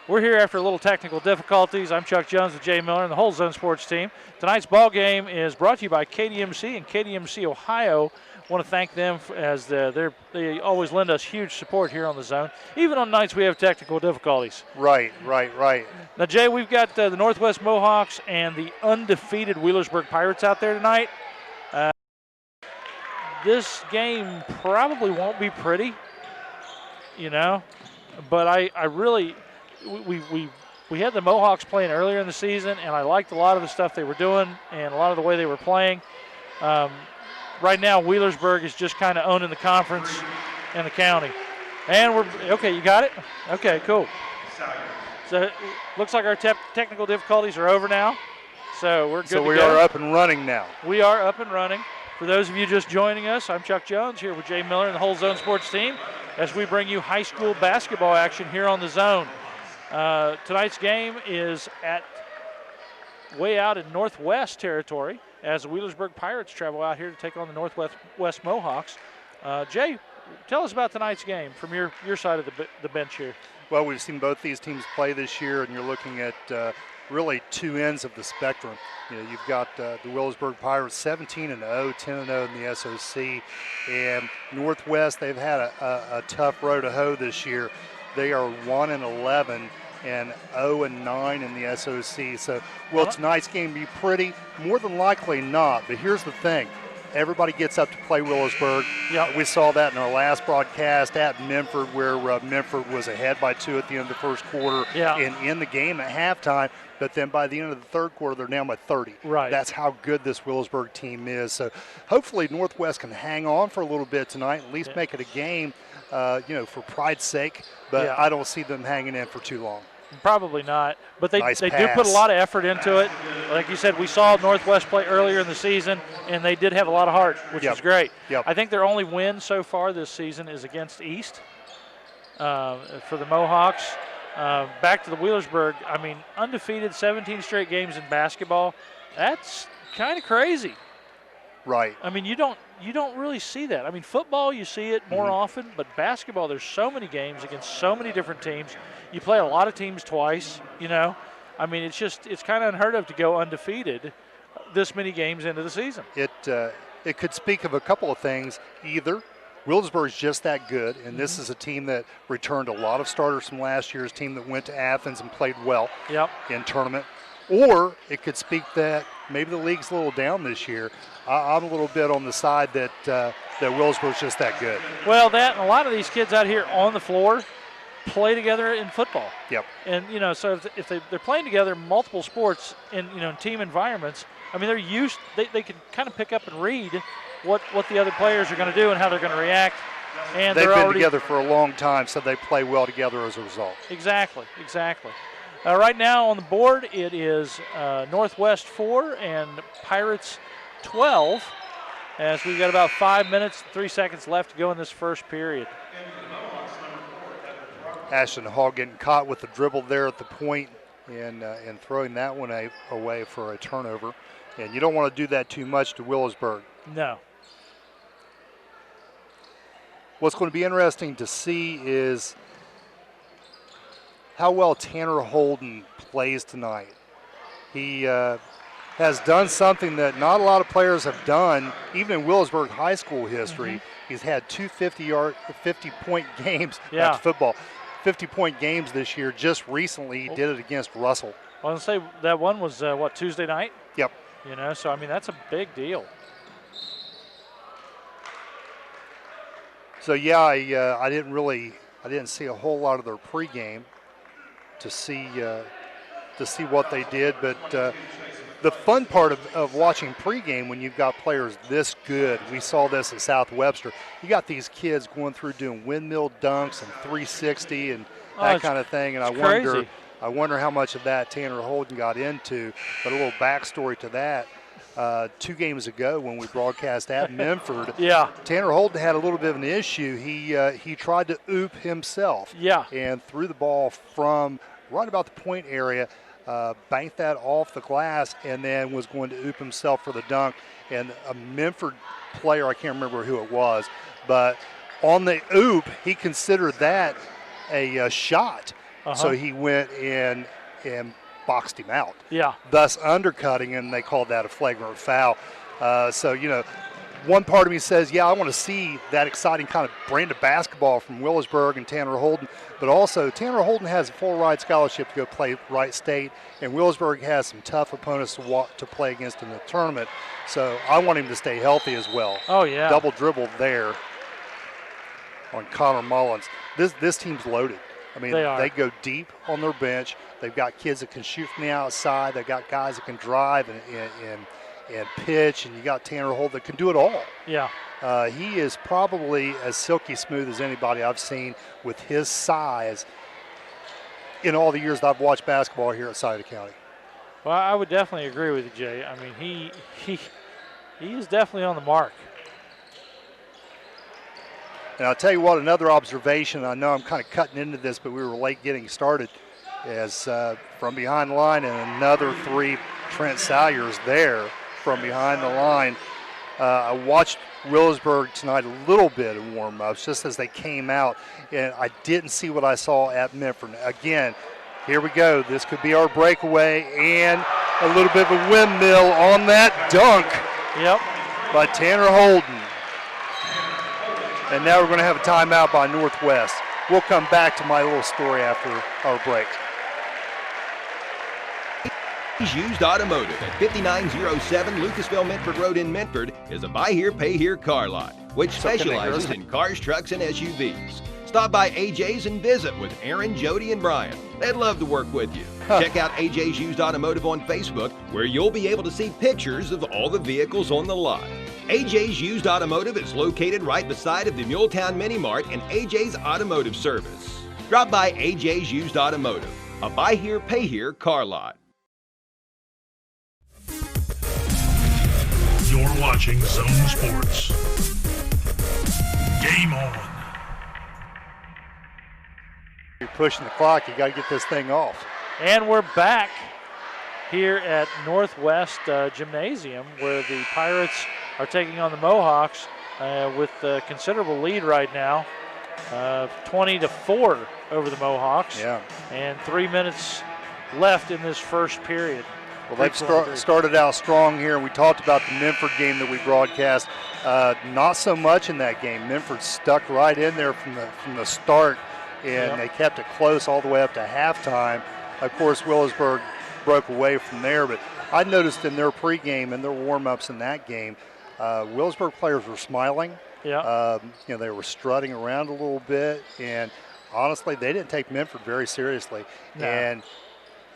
We're here after a little technical difficulties. I'm Chuck Jones with Jay Miller and the whole Zone Sports team. Tonight's ball game is brought to you by KDMC and KDMC Ohio. I want to thank them as they always lend us huge support here on the Zone, even on nights we have technical difficulties. Right. Now, Jay, we've got the Northwest Mohawks and the undefeated Wheelersburg Pirates out there tonight. This game probably won't be pretty, but I really – we had the Mohawks playing earlier in the season, and I liked a lot of the stuff they were doing and a lot of the way they were playing. Right now, Wheelersburg is just kind of owning the conference and the county. And okay, you got it? Okay, cool. So it looks like our technical difficulties are over now. So we're good So to we go. are up and running now. We are up and running. For those of you just joining us, I'm Chuck Jones here with Jay Miller and the whole Zone Sports team as we bring you high school basketball action here on the Zone. Tonight's game is way out in Northwest territory as the Wheelersburg Pirates travel out here to take on the Northwest Mohawks. Jay, tell us about tonight's game from your side of the bench here. Well, we've seen both these teams play this year, and you're looking at really two ends of the spectrum. You've got the Wheelersburg Pirates 17-0, 10-0 in the SOC, and Northwest, they've had a tough road to hoe this year. They are 1-11 and 0-9 in the SOC. So, will tonight's game be pretty? More than likely not. But here's the thing. Everybody gets up to play Wheelersburg. Yep. We saw that in our last broadcast at Memphis, where Memphis was ahead by 2 at the end of the first quarter and in the game at halftime. But then by the end of the third quarter, they're down by 30. Right. That's how good this Wheelersburg team is. So hopefully Northwest can hang on for a little bit tonight, at least make it a game, for pride's sake. But I don't see them hanging in for too long. Probably not, but they Nice do pass. put a lot of effort into it. Like you said, we saw Northwest play earlier in the season, and they did have a lot of heart, which is great. Yep. I think their only win so far this season is against East for the Mohawks. Back to the Wheelersburg, undefeated 17 straight games in basketball. That's kind of crazy. Right. You don't really see that. Football, you see it more often, but basketball, there's so many games against so many different teams. You play a lot of teams twice, it's kind of unheard of to go undefeated this many games into the season. It could speak of a couple of things. Either Wheelersburg is just that good, and this is a team that returned a lot of starters from last year's team that went to Athens and played well in tournament. Or it could speak that maybe the league's a little down this year. I'm a little bit on the side that Wheelersburg's just that good. Well, that and a lot of these kids out here on the floor play together in football. Yep. And, so if they're playing together in multiple sports in team environments, they're used, they can kind of pick up and read what the other players are going to do and how they're going to react. And they've been together for a long time, so they play well together as a result. Exactly. Right now on the board, it is Northwest 4 and Pirates 12, as we've got about 5 minutes, 3 seconds left to go in this first period. Ashton Hall getting caught with the dribble there at the point and throwing that one away for a turnover. And you don't want to do that too much to Wheelersburg. No. What's going to be interesting to see is how well Tanner Holden plays tonight. He has done something that not a lot of players have done, even in Wheelersburg high school history. He's had two 50-point games at football. 50-point games this year. Just recently, he did it against Russell. I want to say that one was, Tuesday night? Yep. So, that's a big deal. So, I didn't see a whole lot of their pregame to see what they did. But the fun part of watching pregame when you've got players this good, we saw this at South Webster. You got these kids going through doing windmill dunks and 360 and that kind of thing. And I wonder how much of that Tanner Holden got into. But a little backstory to that. 2 games ago when we broadcast at Memphis, Tanner Holden had a little bit of an issue. He tried to oop himself and threw the ball from right about the point area, banked that off the glass, and then was going to oop himself for the dunk. And a Memphis player, I can't remember who it was, but on the oop, he considered that a shot. So he went in and boxed him out. Yeah. Thus undercutting him. They called that a flagrant foul. So, one part of me says, yeah, I want to see that exciting kind of brand of basketball from Wheelersburg and Tanner Holden. But also, Tanner Holden has a full ride scholarship to go play Wright State, and Wheelersburg has some tough opponents to play against in the tournament. So I want him to stay healthy as well. Oh, yeah. Double dribble there on Connor Mullins. This team's loaded. I mean, they go deep on their bench. They've got kids that can shoot from the outside. They've got guys that can drive and pitch, and you got Tanner Holt that can do it all. Yeah. He is probably as silky smooth as anybody I've seen with his size in all the years that I've watched basketball here at Sauter County. Well, I would definitely agree with you, Jay. I mean, he is definitely on the mark. And I'll tell you what, another observation, I know I'm kind of cutting into this, but we were late getting started, is from behind the line, and another three, Trent Salyers there from behind the line. I watched Wheelersburg tonight a little bit in warm-ups just as they came out, and I didn't see what I saw at Memphis. Again, here we go. This could be our breakaway, and a little bit of a windmill on that dunk by Tanner Holden. And now we're going to have a timeout by Northwest. We'll come back to my little story after our break. Used Automotive at 5907 Lucasville Medford Road in Medford is a buy here, pay here car lot, which specializes in cars, trucks, and SUVs. Stop by AJ's and visit with Aaron, Jody, and Brian. They'd love to work with you. Check out AJ's Used Automotive on Facebook, where you'll be able to see pictures of all the vehicles on the lot. AJ's Used Automotive is located right beside of the Muletown Mini Mart and AJ's Automotive Service. Drop by AJ's Used Automotive, a buy here, pay here car lot. You're watching Zone Sports. Game on. You're pushing the clock. You got to get this thing off. And we're back here at Northwest Gymnasium, where the Pirates are taking on the Mohawks with a considerable lead right now, 20-4 over the Mohawks. Yeah. And 3 minutes left in this first period. Well, they've started out strong here. We talked about the Memphis game that we broadcast. Not so much in that game. Memphis stuck right in there from the start, and they kept it close all the way up to halftime. Of course, Wheelersburg broke away from there, but I noticed in their pregame and their warm-ups in that game, Wheelersburg players were smiling. Yeah. They were strutting around a little bit, and honestly, they didn't take Memphis very seriously. No. And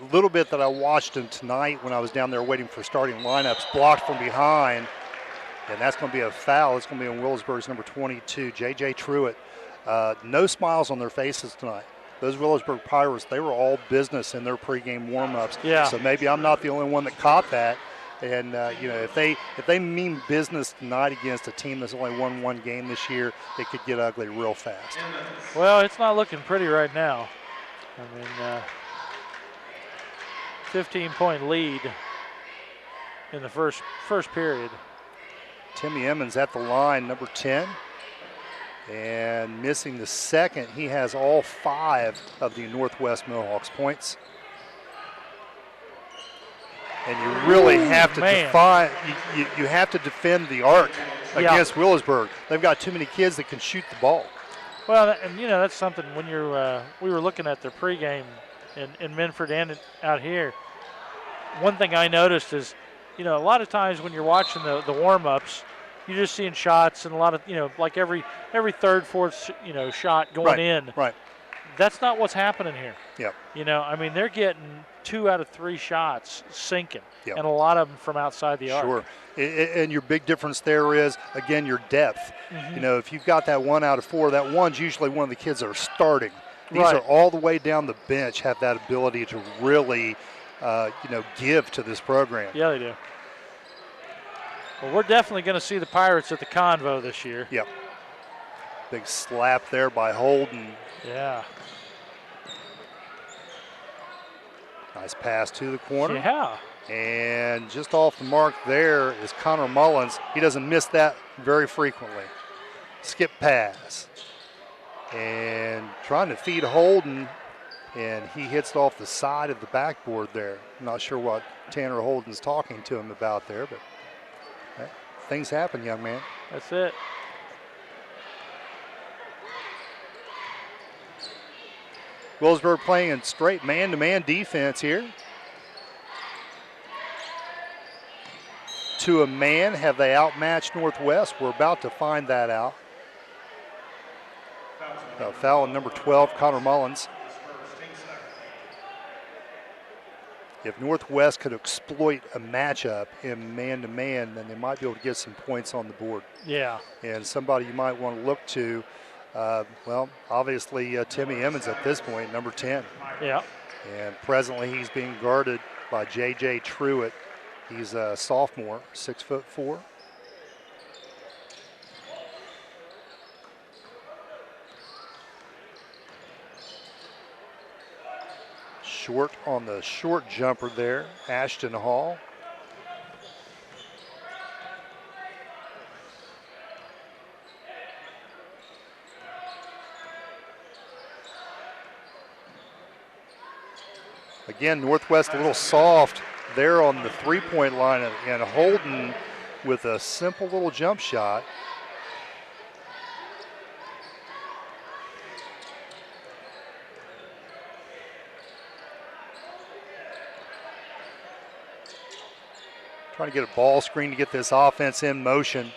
a little bit that I watched them tonight when I was down there waiting for starting lineups, blocked from behind, and that's going to be a foul. It's going to be on Wheelersburg's number 22, J.J. Truitt. No smiles on their faces tonight. Those Wheelersburg Pirates, they were all business in their pregame warm-ups. Yeah. So maybe I'm not the only one that caught that. And, if they mean business tonight against a team that's only won one game this year, it could get ugly real fast. Well, it's not looking pretty right now. I mean, 15-point lead in the first period. Timmy Emmons at the line, number 10. And missing the second, he has all 5 of the Northwest Mohawks points. And you really have to you have to defend the arc against Wheelersburg. They've got too many kids that can shoot the ball. Well, and that's something when you're we were looking at their pregame in Minford and out here. One thing I noticed is, a lot of times when you're watching the warm-ups, you're just seeing shots and a lot of, like every third, fourth, shot going in. Right. That's not what's happening here. Yep. They're getting 2 out of 3 shots sinking, Yep. and a lot of them from outside the arc. Sure. And your big difference there is, again, your depth. Mm-hmm. If you've got that 1 out of 4, that one's usually one of the kids that are starting. These Right. are all the way down the bench, have that ability to really, give to this program. Yeah, they do. Well, we're definitely going to see the Pirates at the Convo this year. Yep. Big slap there by Holden. Yeah. Nice pass to the corner. Yeah. And just off the mark there is Connor Mullins. He doesn't miss that very frequently. Skip pass. And trying to feed Holden. and he hits it off the side of the backboard there. I'm not sure what Tanner Holden's talking to him about there, but things happen, young man. That's it. Wheelersburg playing in straight man-to-man defense here. To a man, have they outmatched Northwest? We're about to find that out. Foul on number 12, Connor Mullins. If Northwest could exploit a matchup in man-to-man, then they might be able to get some points on the board. Yeah. And somebody you might want to look to, well, obviously Timmy Emmons at this point, number 10. Yeah. And presently he's being guarded by J.J. Truitt. He's a sophomore, 6'4". Short on the short jumper there, Ashton Hall. Again, Northwest a little soft there on the three-point line, and Holden with a simple little jump shot. Trying to get a ball screen to get this offense in motion.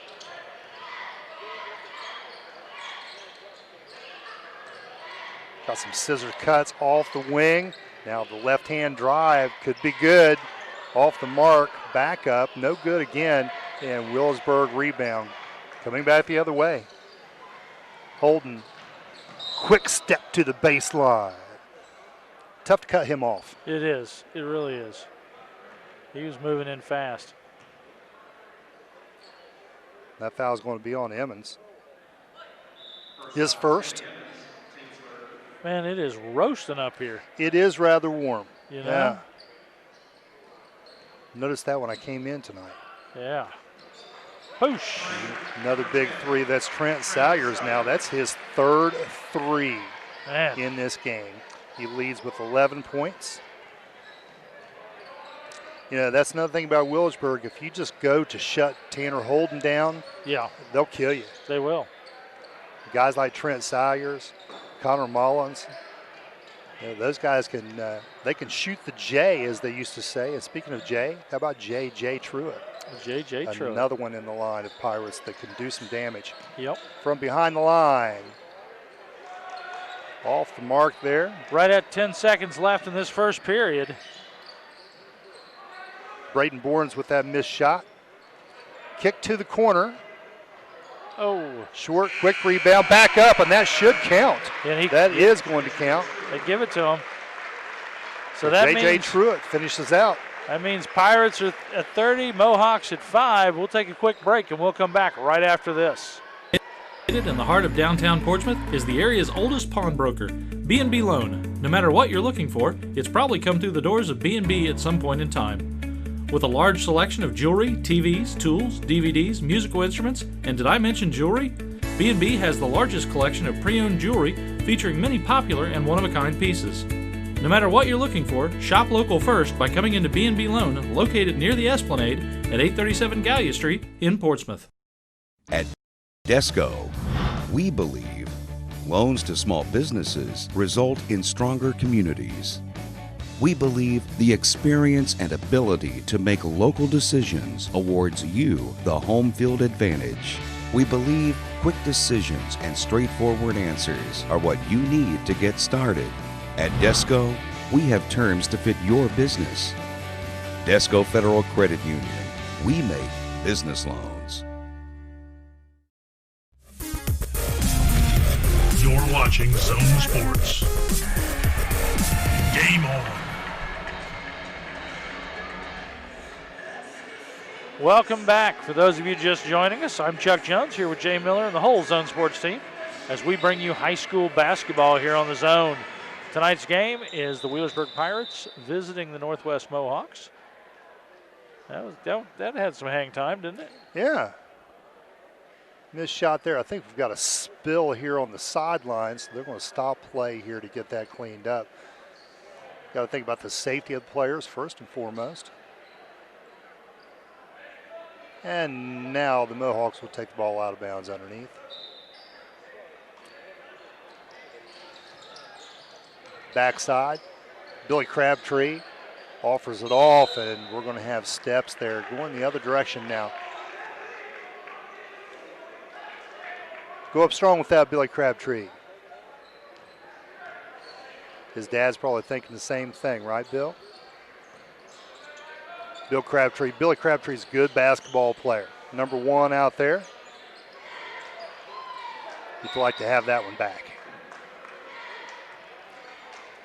Got some scissor cuts off the wing. Now the left-hand drive could be good. Off the mark, back up, no good again, and Wheelersburg rebound. Coming back the other way. Holden, quick step to the baseline. Tough to cut him off. It is. It really is. He was moving in fast. That foul's going to be on Emmons. His first. Man, it is roasting up here. It is rather warm. You know? Yeah. Noticed that when I came in tonight. Yeah. Whoosh. Another big three. That's Trent Salyers now. That's his third three in this game. He leads with 11 points. You know, that's another thing about Wheelersburg. If you just go to shut Tanner Holden down, they'll kill you. They will. Guys like Trent Salyers, Connor Mullins, you know, those guys can they can shoot the J, as they used to say. And speaking of J, how about J.J. Truitt? J.J. Truitt. Another one in the line of Pirates that can do some damage. Yep. From behind the line. Off the mark there. Right at 10 seconds left in this first period. Braden Bournes with that missed shot. Kick to the corner. Oh. Short, quick rebound, back up, and that should count. That is going to count. They give it to him. So that means J.J. Truitt finishes out. That means Pirates are at 30, Mohawks at 5. We'll take a quick break, and we'll come back right after this. In the heart of downtown Portsmouth is the area's oldest pawnbroker, B&B Loan. No matter what you're looking for, it's probably come through the doors of B&B at some point in time. With a large selection of jewelry, TVs, tools, DVDs, musical instruments, and did I mention jewelry? B&B has the largest collection of pre-owned jewelry featuring many popular and one-of-a-kind pieces. No matter what you're looking for, shop local first by coming into B&B Loan, located near the Esplanade at 837 Gallia Street in Portsmouth. At Desco, we believe loans to small businesses result in stronger communities. We believe the experience and ability to make local decisions awards you the home field advantage. We believe quick decisions and straightforward answers are what you need to get started. At Desco, we have terms to fit your business. Desco Federal Credit Union. We make business loans. You're watching Zone Sports. Game on. Welcome back. For those of you just joining us, I'm Chuck Jones here with Jay Miller and the whole Zone Sports team as we bring you high school basketball here on the Zone. Tonight's game is the Wheelersburg Pirates visiting the Northwest Mohawks. That had some hang time, didn't it? Yeah. Missed shot there. I think we've got a spill here on the sidelines, so they're going to stop play here to get that cleaned up. Got to think about the safety of the players first and foremost. And now the Mohawks will take the ball out of bounds underneath. Backside, Billy Crabtree offers it off, and we're going to have steps there going the other direction now. Go up strong with that, Billy Crabtree. His dad's probably thinking the same thing, right, Bill? Billy Crabtree's a good basketball player. Number 1 out there. You'd like to have that one back.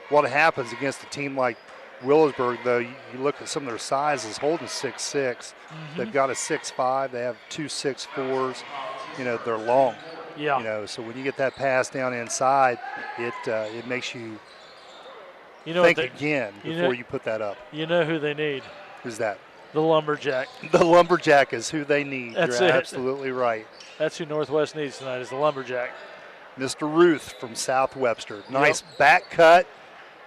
What happens against a team like Wheelersburg, though, you look at some of their sizes, Holden 6'6". They've got a 6'5". They have 2 6'4s. You know, they're long. Yeah. You know, so when you get that pass down inside, it makes you think again before you put that up. You know who they need? Who's that? The Lumberjack. The Lumberjack is who they need. That's You're it. absolutely right. That's who Northwest needs tonight, is the Lumberjack. Mr. Ruth from South Webster. Nice back cut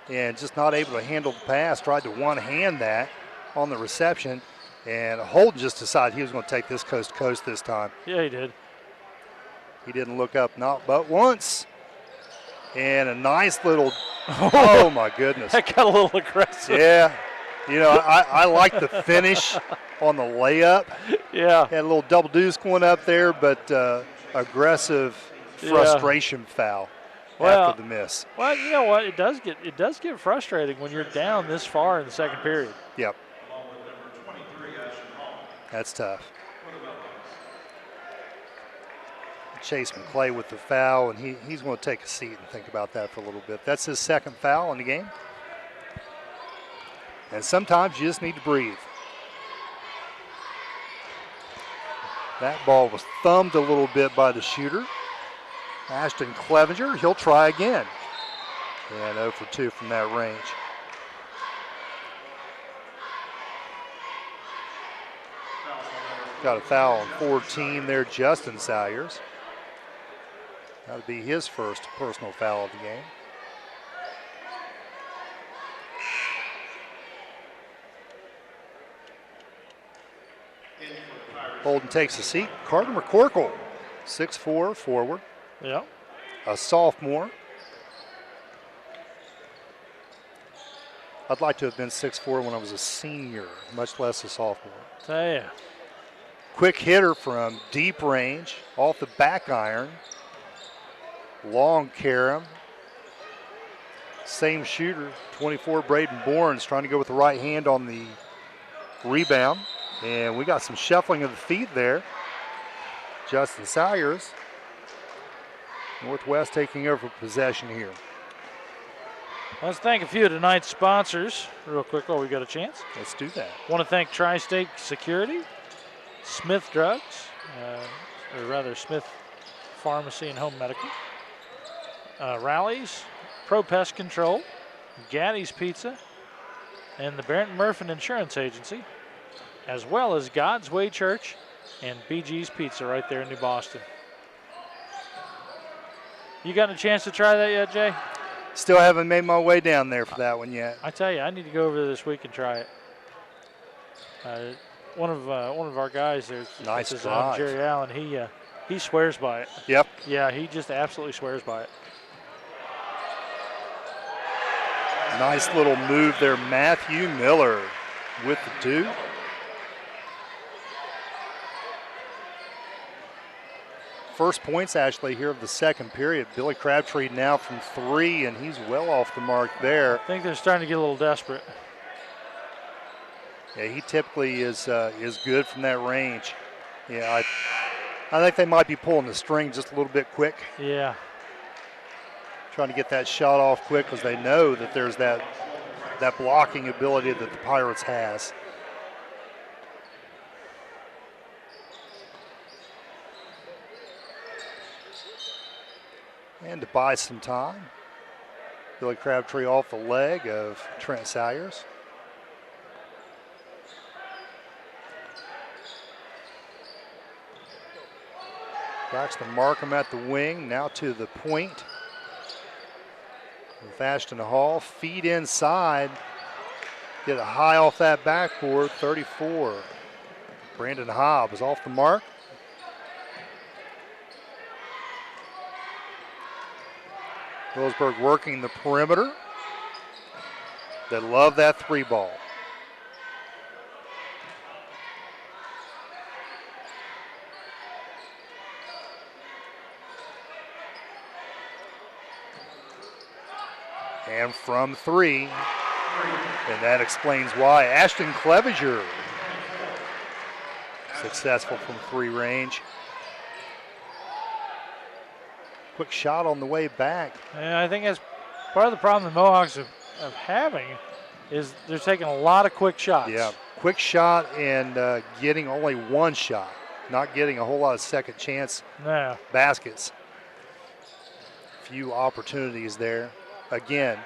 and just not able to handle the pass. Tried to one-hand that on the reception, and Holden just decided he was going to take this coast to coast this time. Yeah, he did. He didn't look up, not but once. And a nice little, oh my goodness. That got a little aggressive. Yeah. You know, I like the finish on the layup. Yeah. Had a little double deuce going up there, but aggressive frustration foul after the miss. Well, you know what? It does get frustrating when you're down this far in the second period. Yep. That's tough. Chase McClay with the foul, and he's going to take a seat and think about that for a little bit. That's his second foul in the game. And sometimes you just need to breathe. That ball was thumbed a little bit by the shooter. Ashton Clevenger, he'll try again. And 0 for 2 from that range. Got a foul on 14 there, Justin Salyers. That would be his first personal foul of the game. Holden takes a seat. Carter McCorkle, 6'4", forward. Yeah. A sophomore. I'd like to have been 6'4" when I was a senior, much less a sophomore. Tell ya. Quick hitter from deep range, off the back iron. Long carom. Same shooter, 24, Braden Bournes, trying to go with the right hand on the rebound. And we got some shuffling of the feet there. Justin Salyers. Northwest taking over possession here. Let's thank a few of tonight's sponsors real quick while we got a chance. Let's do that. Want to thank Tri-State Security, Smith Drugs, or rather Smith Pharmacy and Home Medical, Rallies, Pro Pest Control, Gaddy's Pizza, and the Barrett Murphin Insurance Agency, as well as God's Way Church and BG's Pizza right there in New Boston. You got a chance to try that yet, Jay? Still haven't made my way down there for that one yet. I tell you, I need to go over there this week and try it. One of our guys there, nice his drive. Jerry Allen, he swears by it. Yep. Yeah, he just absolutely swears by it. Nice little move there, Matthew Miller with the 2. First points actually here of the second period. Billy Crabtree now from 3, and he's well off the mark there. I think they're starting to get a little desperate. Yeah, he typically is good from that range. Yeah, I think they might be pulling the string just a little bit quick. Yeah. Trying to get that shot off quick because they know that there's that blocking ability that the Pirates has. And to buy some time, Billy Crabtree off the leg of Trent Salyers. Braxton Markham at the wing, now to the point. with Ashton Hall. Feed inside. Get a high off that backboard, 34. Brandon Hobbs off the mark. Wheelersburg working the perimeter. They love that 3-ball. And from 3, and that explains why. Ashton Clevenger, successful from 3 range. Quick shot on the way back. And I think that's part of the problem the Mohawks of having is they're taking a lot of quick shots. Yeah, quick shot and getting only 1 shot, not getting a whole lot of second chance baskets. Few opportunities there. Again,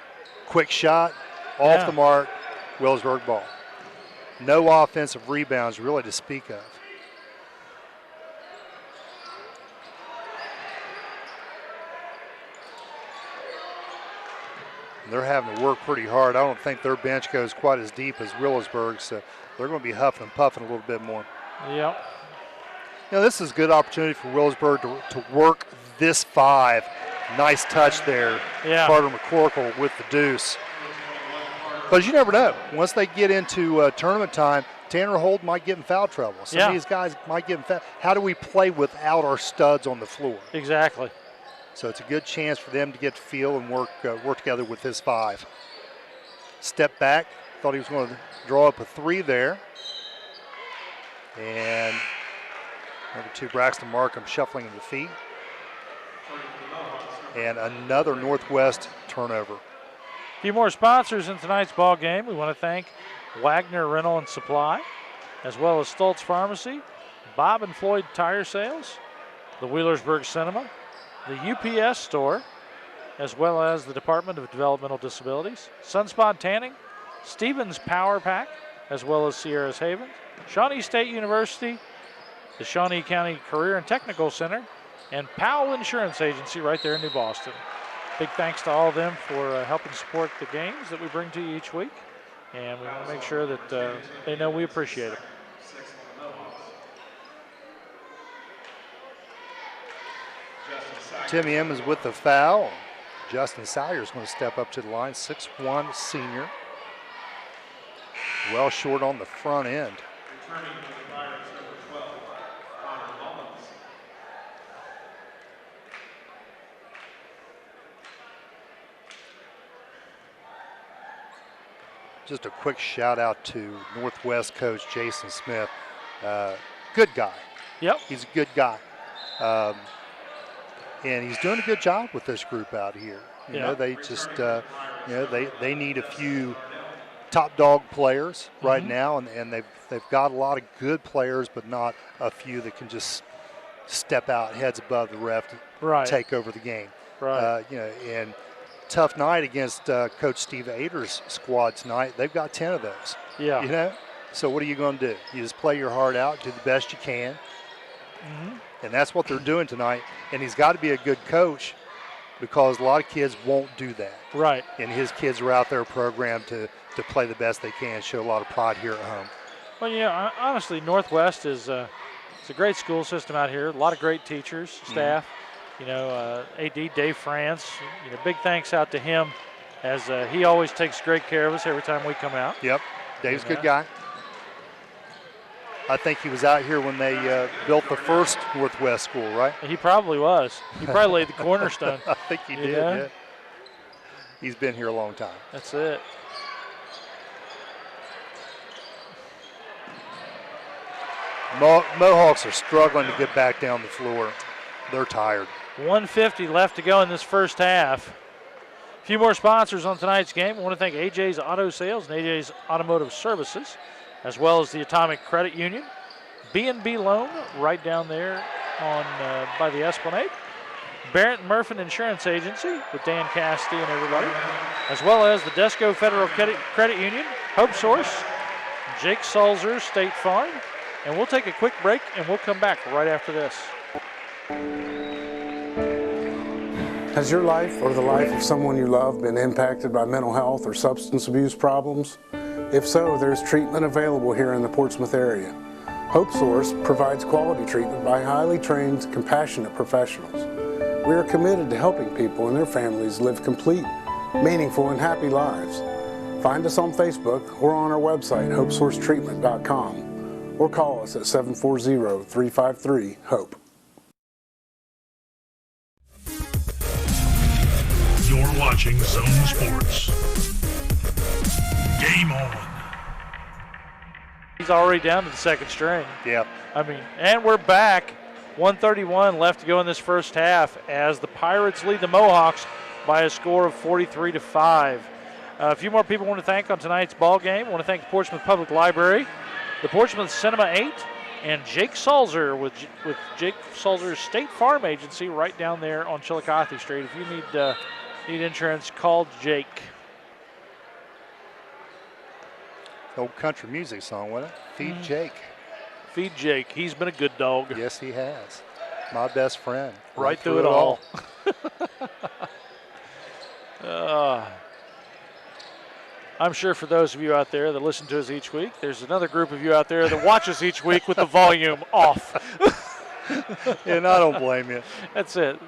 quick shot, off the mark, Wheelersburg ball. No offensive rebounds really to speak of. They're having to work pretty hard. I don't think their bench goes quite as deep as Wheelersburg, so they're going to be huffing and puffing a little bit more. Yep. You know, this is a good opportunity for Wheelersburg to work this 5. Nice touch there. Yeah. Carter McCorkle with the deuce. Because you never know. Once they get into tournament time, Tanner Holt might get in foul trouble. Some of these guys might get in foul. How do we play without our studs on the floor? Exactly. So it's a good chance for them to get to feel and work together with this 5. Step back. Thought he was going to draw up a 3 there. And number 2, Braxton Markham shuffling in the feet. And another Northwest turnover. A few more sponsors in tonight's ball game. We want to thank Wagner Rental and Supply, as well as Stoltz Pharmacy, Bob and Floyd Tire Sales, the Wheelersburg Cinema, the UPS Store, as well as the Department of Developmental Disabilities, Sunspot Tanning, Stevens Power Pack, as well as Sierra's Haven, Shawnee State University, the Shawnee County Career and Technical Center, and Powell Insurance Agency right there in New Boston. Big thanks to all of them for helping support the games that we bring to you each week, and we want to make sure that they know we appreciate them. Timmy Emmons with the foul. Justin Salyer is going to step up to the line, 6'1" senior. Well short on the front end. Just a quick shout out to Northwest coach Jason Smith. Good guy. Yep. He's a good guy. And he's doing a good job with this group out here. You know, they just, they need a few top dog players right now, and they've got a lot of good players, but not a few that can just step out heads above the ref to take over the game. Right. And tough night against Coach Steve Ader's squad tonight. They've got 10 of those. Yeah. So what are you going to do? You just play your heart out, do the best you can. And that's what they're doing tonight. And he's got to be a good coach because a lot of kids won't do that. Right. And his kids are out there programmed to play the best they can, show a lot of pride here at home. Well, honestly, Northwest is it's a great school system out here. A lot of great teachers, staff. AD Dave France. Big thanks out to him as he always takes great care of us every time we come out. Yep, Dave's a good guy. I think he was out here when they built the first Northwest school, right? He probably was. He probably laid the cornerstone. I think he did, yeah. He's been here a long time. That's it. Mohawks are struggling to get back down the floor. They're tired. 1:50 left to go in this first half. A few more sponsors on tonight's game. I want to thank AJ's Auto Sales and AJ's Automotive Services, as well as the Atomic Credit Union, B&B Loan right down there on by the Esplanade, Barrett and Murphin Insurance Agency with Dan Cassidy and everybody, as well as the Desco Federal Credit Union, Hope Source, Jake Sulzer State Farm, and we'll take a quick break and we'll come back right after this. Has your life or the life of someone you love been impacted by mental health or substance abuse problems? If so, there's treatment available here in the Portsmouth area. Hope Source provides quality treatment by highly trained, compassionate professionals. We are committed to helping people and their families live complete, meaningful, and happy lives. Find us on Facebook or on our website, hopesourcetreatment.com, or call us at 740-353-HOPE. You're watching Zone Sports. Game on. He's already down to the second string. Yeah. I mean, and we're back. 1:31 left to go in this first half as the Pirates lead the Mohawks by a score of 43-5. A few more people I want to thank on tonight's ball game. I want to thank the Portsmouth Public Library, the Portsmouth Cinema 8, and Jake Salzer with Jake Salzer's State Farm Agency right down there on Chillicothe Street. If you need insurance, call Jake. Old country music song, wasn't it? Feed Jake. Feed Jake. He's been a good dog. Yes, he has. My best friend. Right through it all. I'm sure for those of you out there that listen to us each week, there's another group of you out there that watch us each week with the volume off. And I don't blame you. That's it.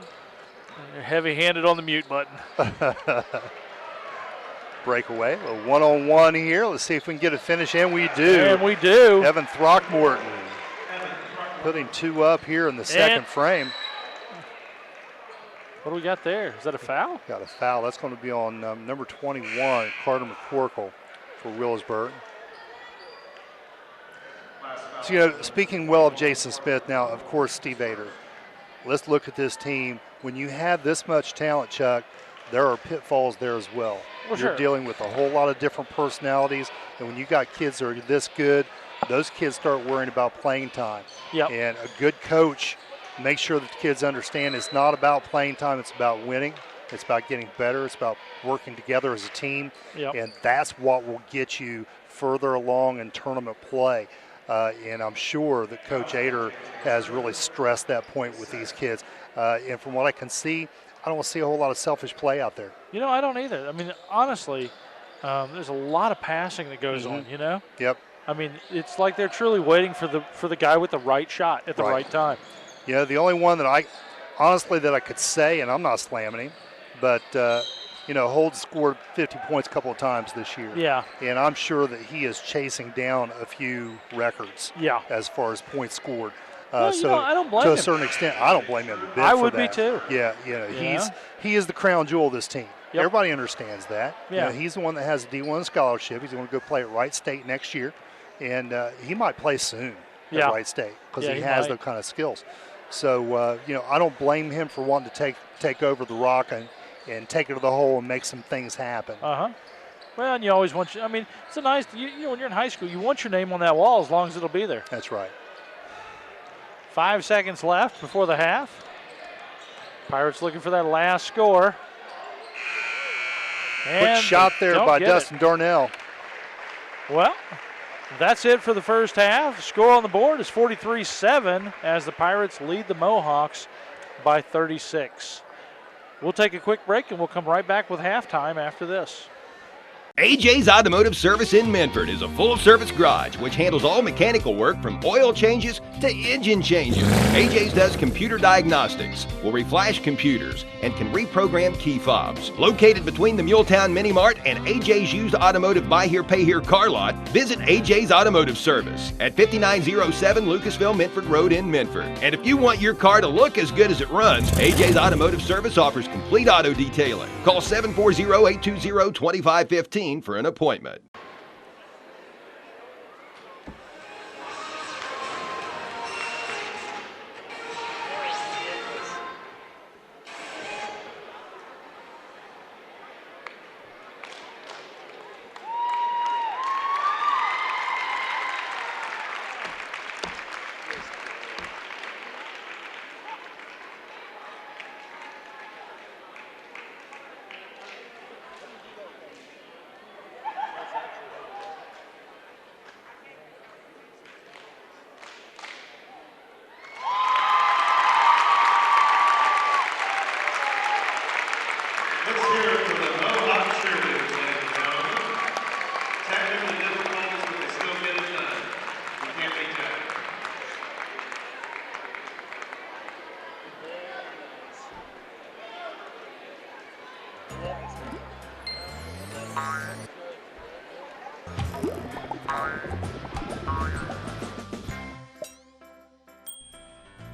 You're heavy-handed on the mute button. Breakaway, a one-on-one here. Let's see if we can get a finish, and we do. And we do. Evan Throckmorton putting two up here in the second frame. What do we got there? Is that a foul? Got a foul. That's going to be on number 21, Carter McCorkle for Wheelersburg. So, speaking well of Jason Smith, now, of course, Steve Ader. Let's look at this team. When you have this much talent, Chuck, there are pitfalls there as well. You're dealing with a whole lot of different personalities, and when you got kids that are this good, those kids start worrying about playing time. Yep. And a good coach makes sure that the kids understand it's not about playing time, it's about winning. It's about getting better. It's about working together as a team. Yep. And that's what will get you further along in tournament play. And I'm sure that Coach Ader has really stressed that point with these kids. And from what I can see, I don't see a whole lot of selfish play out there. I don't either. I mean, honestly, there's a lot of passing that goes on, Yep. I mean, it's like they're truly waiting for the guy with the right shot at the right time. The only one that I could say, and I'm not slamming him, but, Holt scored 50 points a couple of times this year. Yeah. And I'm sure that he is chasing down a few records as far as points scored. I don't blame him. To a certain extent, I don't blame him a bit I for would that. be too. Yeah, he is the crown jewel of this team. Yep. Everybody understands that. Yeah. He's the one that has a D1 scholarship. He's going to go play at Wright State next year. And he might play soon at Wright State because he has those kind of skills. So, I don't blame him for wanting to take over the rock and take it to the hole and make some things happen. Well, and you always want it's a nice, when you're in high school, you want your name on that wall as long as it'll be there. That's right. 5 seconds left before the half. Pirates looking for that last score. Quick shot there by Dustin Darnell. Well, that's it for the first half. Score on the board is 43-7 as the Pirates lead the Mohawks by 36. We'll take a quick break and we'll come right back with halftime after this. AJ's Automotive Service in Medford is a full-service garage which handles all mechanical work from oil changes to engine changes. AJ's does computer diagnostics, will reflash computers, and can reprogram key fobs. Located between the Muletown Mini Mart and AJ's Used Automotive Buy Here, Pay Here car lot, visit AJ's Automotive Service at 5907 Lucasville Medford Road in Medford. And if you want your car to look as good as it runs, AJ's Automotive Service offers complete auto detailing. Call 740-820-2515 for an appointment.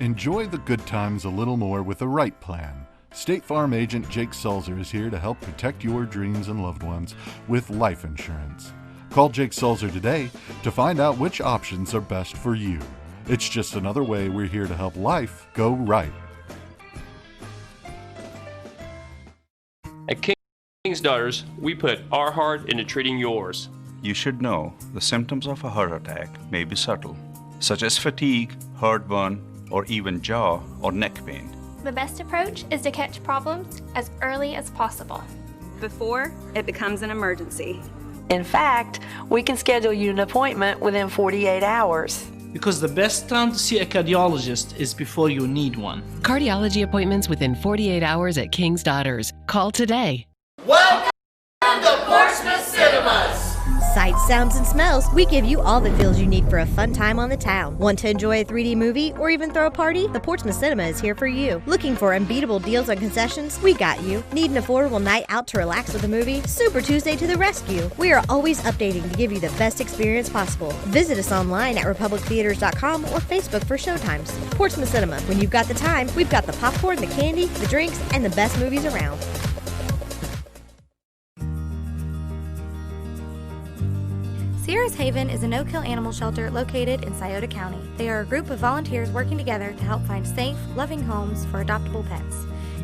Enjoy the good times a little more with the right plan. State Farm agent Jake Sulzer is here to help protect your dreams and loved ones with life insurance. Call Jake Sulzer today to find out which options are best for you. It's just another way we're here to help life go right. At King's Daughters, we put our heart into treating yours. You should know the symptoms of a heart attack may be subtle, such as fatigue, heartburn, or even jaw or neck pain. The best approach is to catch problems as early as possible, before it becomes an emergency. In fact, we can schedule you an appointment within 48 hours. Because the best time to see a cardiologist is before you need one. Cardiology appointments within 48 hours at King's Daughters. Call today. Welcome to Portsmouth Cinemas! Sights, sounds, and smells, we give you all the feels you need for a fun time on the town. Want to enjoy a 3D movie or even throw a party? The Portsmouth Cinema is here for you. Looking for unbeatable deals on concessions? We got you. Need an affordable night out to relax with a movie? Super Tuesday to the rescue. We are always updating to give you the best experience possible. Visit us online at republictheaters.com or Facebook for showtimes. Portsmouth Cinema. When you've got the time, we've got the popcorn, the candy, the drinks, and the best movies around. Sierra's Haven is a no-kill animal shelter located in Scioto County. They are a group of volunteers working together to help find safe, loving homes for adoptable pets.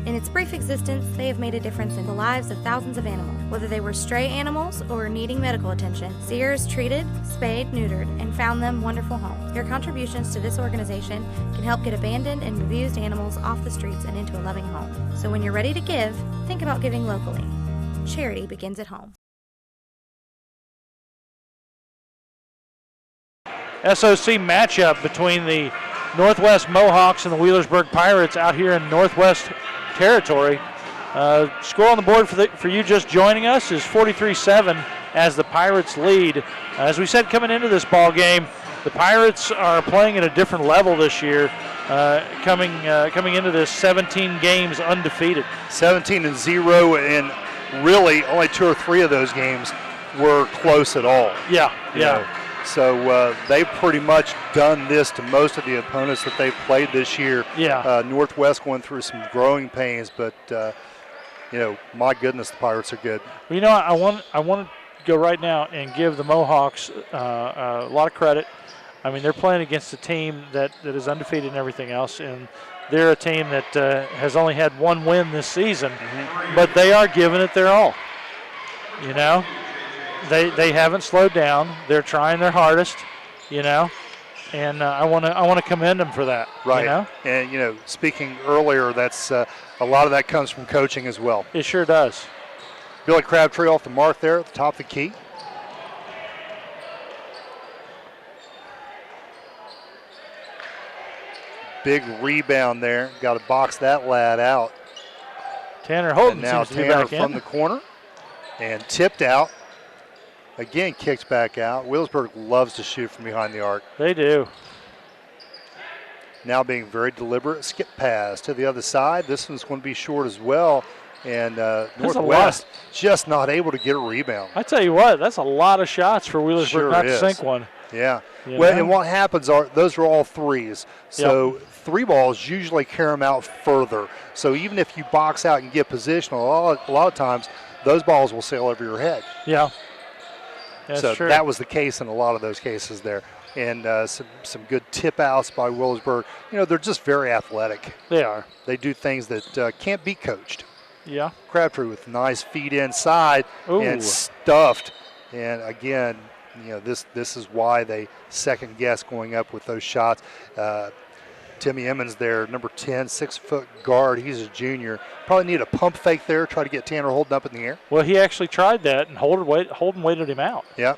In its brief existence, they have made a difference in the lives of thousands of animals. Whether they were stray animals or needing medical attention, Sierra's treated, spayed, neutered, and found them wonderful homes. Your contributions to this organization can help get abandoned and abused animals off the streets and into a loving home. So when you're ready to give, think about giving locally. Charity begins at home. SOC matchup between the Northwest Mohawks and the Wheelersburg Pirates out here in Northwest territory. Score on the board for you just joining us is 43-7 as the Pirates lead. As we said coming into this ball game, the Pirates are playing at a different level this year, coming into this 17 games undefeated. 17-0, and really only 2 or 3 of those games were close at all. Yeah. You know? So they've pretty much done this to most of the opponents that they've played this year. Yeah. Northwest going through some growing pains, but my goodness, the Pirates are good. Well, I want to go right now and give the Mohawks a lot of credit. I mean, they're playing against a team that is undefeated and everything else, and they're a team that has only had 1 win this season, but they are giving it their all. They haven't slowed down. They're trying their hardest, and I want to commend them for that. Right. And speaking earlier, that's a lot of that comes from coaching as well. It sure does. Billy Crabtree off the mark there at the top of the key. Big rebound there. Got to box that lad out. Tanner Holden and now seems to be Tanner back in. from the corner and tipped out. Again, kicks back out. Wheelersburg loves to shoot from behind the arc. They do. Now being very deliberate. Skip pass to the other side. This one's going to be short as well. And Northwest just not able to get a rebound. I tell you what, that's a lot of shots for Wheelersburg not to sink one. Yeah. And what happens are those are all threes. So 3 balls usually carry them out further. So even if you box out and get positional, a lot of times those balls will sail over your head. Yeah. That's so true. that was the case in a lot of those cases there. And some good tip outs by Wheelersburg. They're just very athletic. They are. They do things that can't be coached. Yeah. Crabtree with nice feet inside and stuffed. And again, this is why they second guess going up with those shots. Timmy Emmons there, number 10, 6-foot guard. He's a junior. Probably need a pump fake there, try to get Tanner Holden up in the air. Well, he actually tried that, and Holden waited him out. Yeah.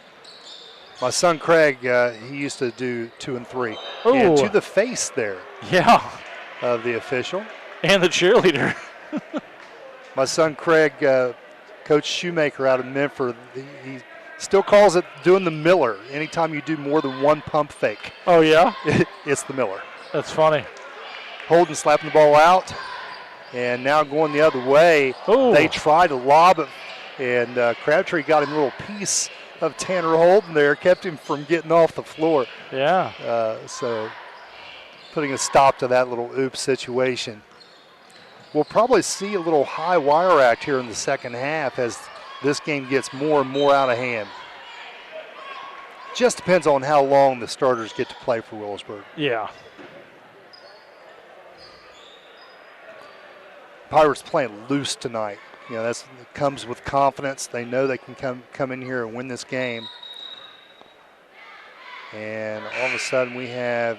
My son Craig, he used to do 2 and 3. Ooh. And to the face there. Yeah. Of the official. And the cheerleader. My son Craig, Coach Shoemaker out of Memphis, he still calls it doing the Miller. Anytime you do more than 1 pump fake. Oh, yeah? It's the Miller. That's funny. Holden slapping the ball out, and now going the other way. Ooh. They try to lob it, and Crabtree got him a little piece of Tanner Holden there, kept him from getting off the floor. Yeah. putting a stop to that little oops situation. We'll probably see a little high wire act here in the second half as this game gets more and more out of hand. Just depends on how long the starters get to play for Wheelersburg. Yeah. Pirates playing loose tonight. You know, that comes with confidence. They know they can come in here and win this game. And all of a sudden we have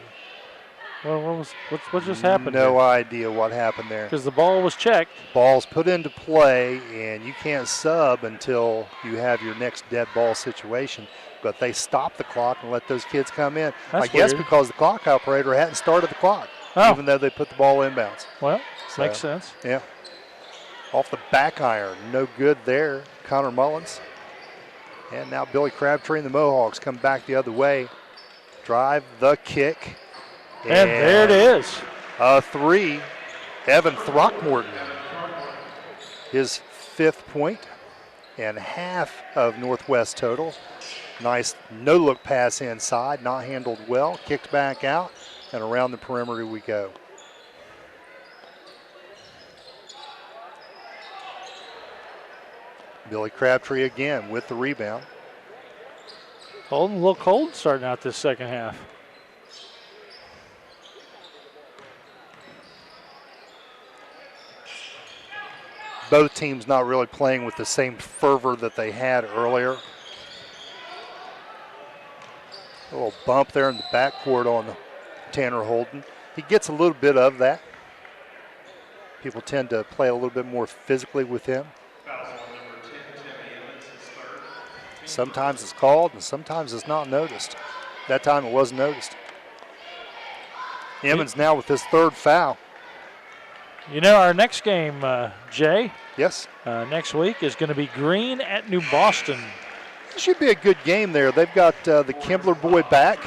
what just happened? No idea what happened there. Because the ball was checked. Ball's put into play, and you can't sub until you have your next dead ball situation. But they stopped the clock and let those kids come in. That's I guess weird. Because the clock operator hadn't started the clock, even though they put the ball inbounds. Well, makes sense. Yeah. Off the back iron, no good there. Connor Mullins. And now Billy Crabtree and the Mohawks come back the other way. Drive the kick. And there it is. A three. Evan Throckmorton. His 5th point and half of Northwest total. Nice no-look pass inside, not handled well. Kicked back out, and around the perimeter we go. Billy Crabtree again with the rebound. Holden a little cold starting out this second half. Both teams not really playing with the same fervor that they had earlier. A little bump there in the backcourt on Tanner Holden. He gets a little bit of that. People tend to play a little bit more physically with him. Sometimes it's called and sometimes it's not noticed. That time it wasn't noticed. Emmons now with his 3rd foul. You know, our next game, Jay. Yes. Next week is going to be Green at New Boston. It should be a good game there. They've got the Kimbler boy back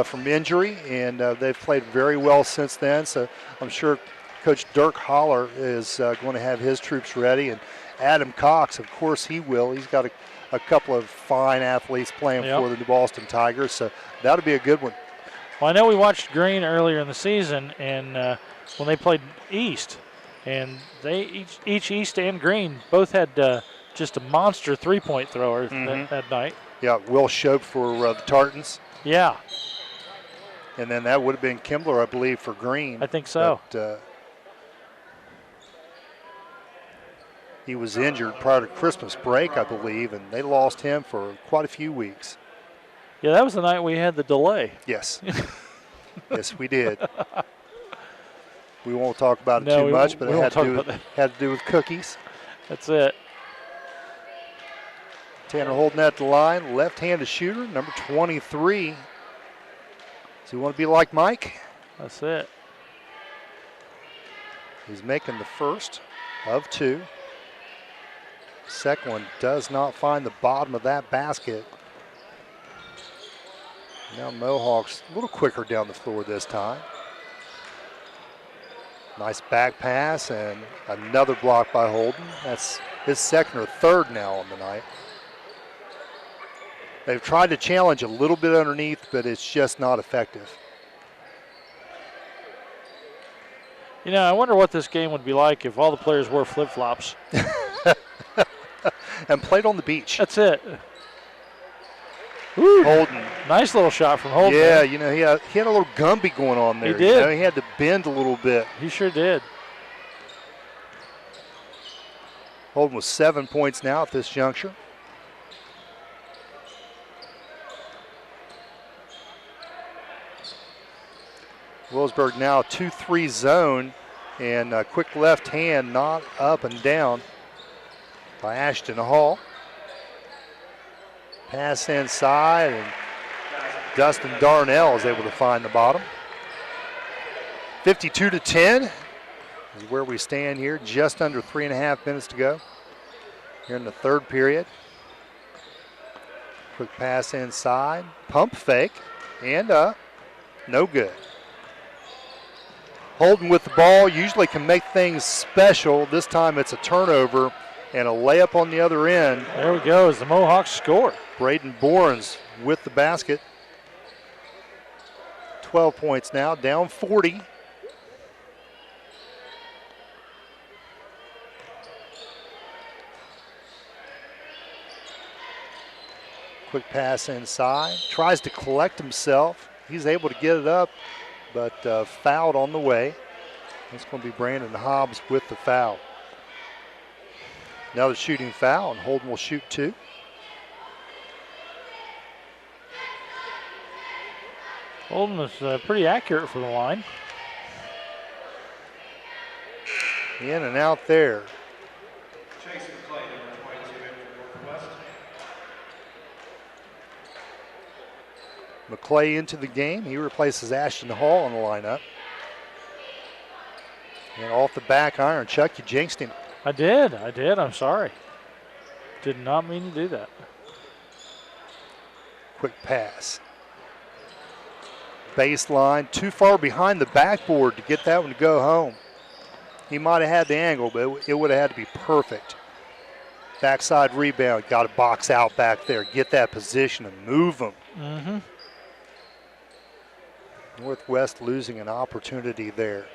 from injury, and they've played very well since then. So I'm sure Coach Dirk Holler is going to have his troops ready. And Adam Cox, of course he will. He's got a couple of fine athletes playing for the New Boston Tigers. So that'll be a good one. Well, I know we watched Green earlier in the season, and when they played East, and they each East and Green both had just a monster three-point thrower that night. Yeah, Will Shope for the Tartans. Yeah. And then that would have been Kimbler, I believe, for Green. I think so. But, he was injured prior to Christmas break, I believe, and they lost him for quite a few weeks. Yeah, that was the night we had the delay. Yes. Yes, we did. We won't talk about it too much, but it had to do with cookies. That's it. Tanner Holden at the line, left-handed shooter, number 23. Does he want to be like Mike? That's it. He's making the first of 2. Second one does not find the bottom of that basket. Now Mohawks a little quicker down the floor this time. Nice back pass and another block by Holden. That's his 2nd or 3rd now on the night. They've tried to challenge a little bit underneath, but it's just not effective. You know, I wonder what this game would be like if all the players wore flip-flops. And played on the beach. That's it. Woo. Holden. Nice little shot from Holden. Yeah, you know, he had a little Gumby going on there. He did. You know, he had to bend a little bit. He sure did. Holden with 7 points now at this juncture. Wheelersburg now 2-3 zone, and a quick left hand, not up and down by Ashton Hall. Pass inside, and Dustin Darnell is able to find the bottom. 52-10 is where we stand here, just under 3.5 minutes to go here in the 3rd period. Quick pass inside, pump fake, and no good. Holden with the ball usually can make things special. This time it's a turnover and a layup on the other end. There we go, as the Mohawks score. Braden Borens with the basket. 12 points now, down 40. Quick pass inside, tries to collect himself. He's able to get it up, but fouled on the way. It's going to be Brandon Hobbs with the foul. Another shooting foul, and Holden will shoot 2. Holden is pretty accurate for the line. In and out there. McClay into the game. He replaces Ashton Hall in the lineup. And off the back iron, Chuck, you jinxed him. I did. I'm sorry. Did not mean to do that. Quick pass. Baseline, too far behind the backboard to get that one to go home. He might have had the angle, but it would have had to be perfect. Backside rebound, got to box out back there, get that position and move them. Mm-hmm. Northwest losing an opportunity there.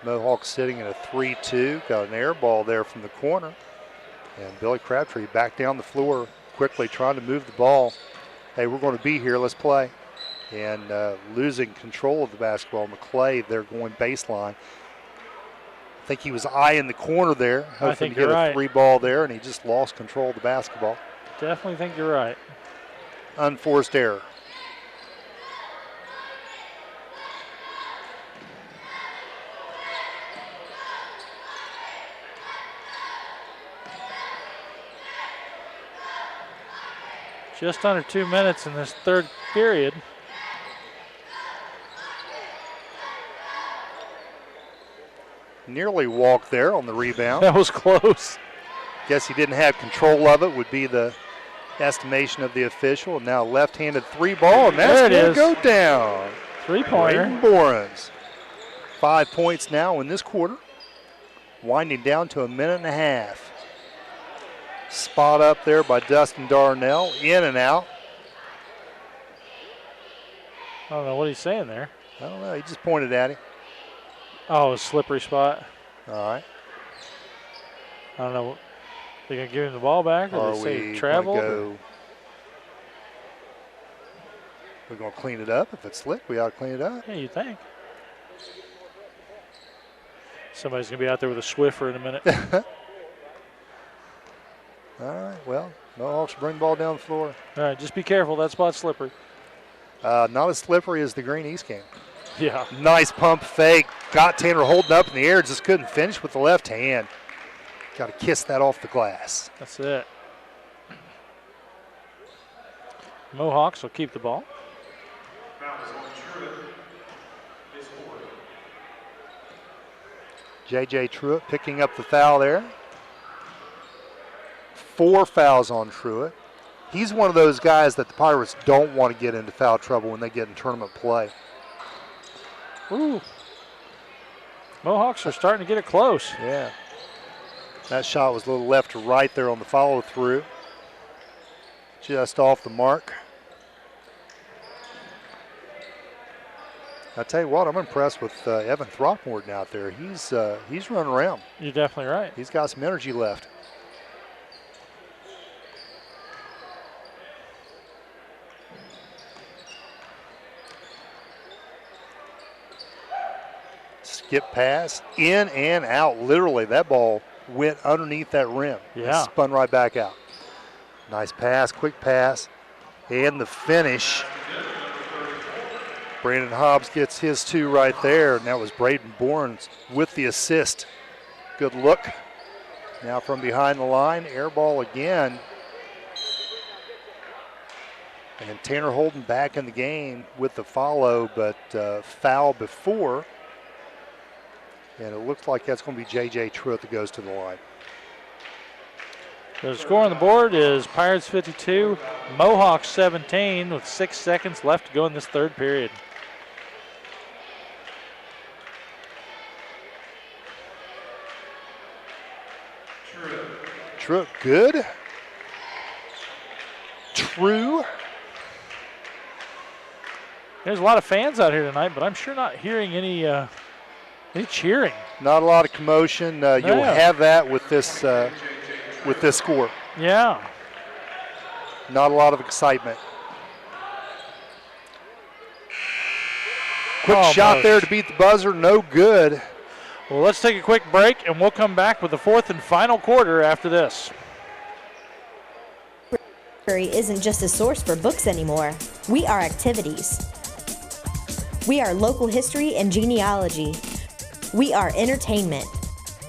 Mohawks sitting in a 3-2, got an air ball there from the corner. And Billy Crabtree back down the floor quickly trying to move the ball. Hey, we're going to be here, let's play. And losing control of the basketball. McClay, they're going baseline. I think he was eyeing the corner there, hoping to get a 3 ball there, and he just lost control of the basketball. Definitely think you're right. Unforced error. Just under 2 minutes in this third period. Nearly walked there on the rebound. That was close. Guess he didn't have control of it, would be the estimation of the official. And now left-handed 3 ball, and that's going to go down. 3-pointer. Braden Borens. 5 points now in this quarter. Winding down to a minute and a half. Spot up there by Dustin Darnell, in and out. I don't know what he's saying there. I don't know, he just pointed at him. Oh, a slippery spot. All right. I don't know. They gonna give him the ball back, or they say travel? We're gonna clean it up. If it's slick, we ought to clean it up. Yeah, you think. Somebody's gonna be out there with a Swiffer in a minute. All right, well, Mohawks bring the ball down the floor. All right, just be careful. That spot's slippery. Not as slippery as the Green East game. Yeah. Nice pump fake. Got Tanner holding up in the air, just couldn't finish with the left hand. Got to kiss that off the glass. That's it. Mohawks will keep the ball. J.J. Truitt picking up the foul there. 4 fouls on Truitt. He's one of those guys that the Pirates don't want to get into foul trouble when they get in tournament play. Ooh. Mohawks are starting to get it close. Yeah. That shot was a little left to right there on the follow through. Just off the mark. I tell you what, I'm impressed with Evan Throckmorton out there. He's running around. You're definitely right. He's got some energy left. Skip pass, in and out. Literally, that ball went underneath that rim. Yeah. It spun right back out. Nice pass, quick pass, and the finish. Brandon Hobbs gets his 2 right there, and that was Braden Borens with the assist. Good look. Now from behind the line, air ball again. And Tanner Holden back in the game with the follow, but foul before. And it looks like that's going to be J.J. Truitt that goes to the line. The score on the board is Pirates 52, Mohawks 17 with 6 seconds left to go in this third period. Truitt good. through. There's a lot of fans out here tonight, but I'm sure not hearing any cheering. Not a lot of commotion. You'll have that with this score. Yeah. Not a lot of excitement. Quick shot there to beat the buzzer, no good. Well, let's take a quick break, and we'll come back with the fourth and final quarter after this. Library isn't just a source for books anymore. We are activities. We are local history and genealogy. We are entertainment.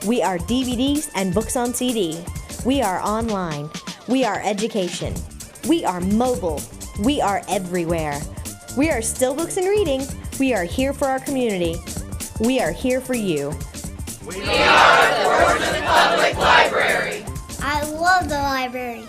We are DVDs and books on CD. We are online. We are education. We are mobile. We are everywhere. We are still books and reading. We are here for our community. We are here for you. We are the Portsmouth Public Library. I love the library.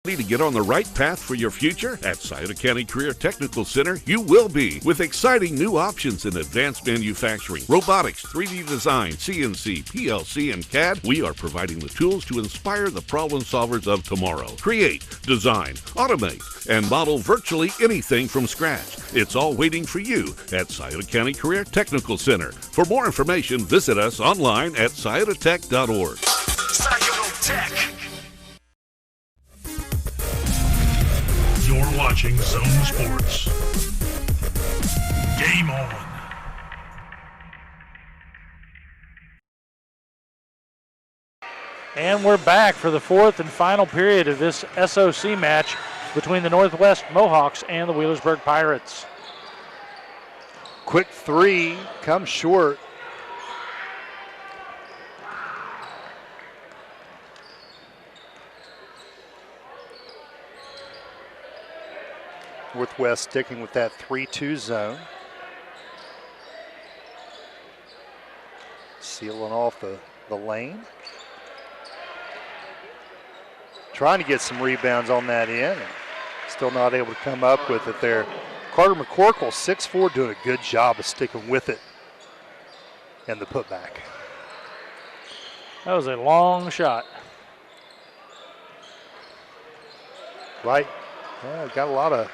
Ready to get on the right path for your future? At Scioto County Career Technical Center, you will be, with exciting new options in advanced manufacturing, robotics, 3D design, CNC, PLC, and CAD. We are providing the tools to inspire the problem solvers of tomorrow. Create, design, automate, and model virtually anything from scratch. It's all waiting for you at Scioto County Career Technical Center. For more information, visit us online at sciototech.org. Scioto Tech. You're watching Zone Sports. Game on. And we're back for the fourth and final period of this SOC match between the Northwest Mohawks and the Wheelersburg Pirates. Quick three, comes short. Northwest sticking with that 3-2 zone. Sealing off the lane. Trying to get some rebounds on that end. Still not able to come up with it there. Carter McCorkle, 6'4", doing a good job of sticking with it. And the putback. That was a long shot. Right. Yeah, got a lot of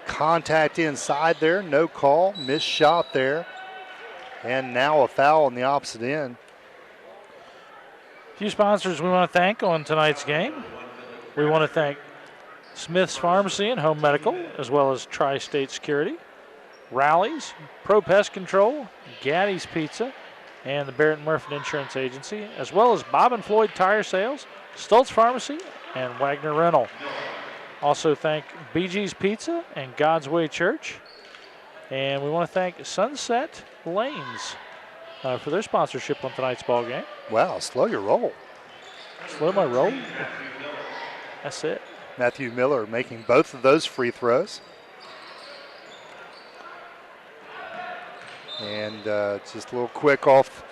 contact inside there, no call, missed shot there, and now a foul on the opposite end. A few sponsors we want to thank on tonight's game. We want to thank Smith's Pharmacy and Home Medical, as well as Tri-State Security, Rallies, Pro Pest Control, Gaddy's Pizza, and the Barrett Murphy Insurance Agency, as well as Bob and Floyd Tire Sales, Stoltz Pharmacy, and Wagner Rental. Also thank BG's Pizza and God's Way Church. And we want to thank Sunset Lanes for their sponsorship on tonight's ball game. Wow, slow your roll. Slow my roll? That's it. Matthew Miller making both of those free throws. And just a little quick off.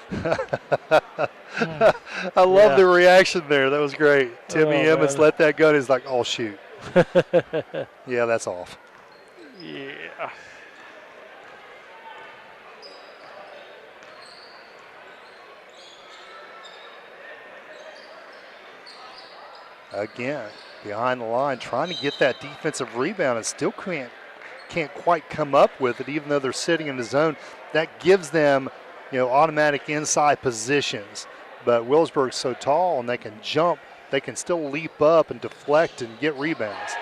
I love the reaction there. That was great. Timmy Emmons let that go. He's like, oh, shoot. Yeah, that's off. Yeah. Again, behind the line, trying to get that defensive rebound and still can't quite come up with it, even though they're sitting in the zone. That gives them, automatic inside positions. But Wheelersburg's so tall and they can jump. They can still leap up and deflect and get rebounds.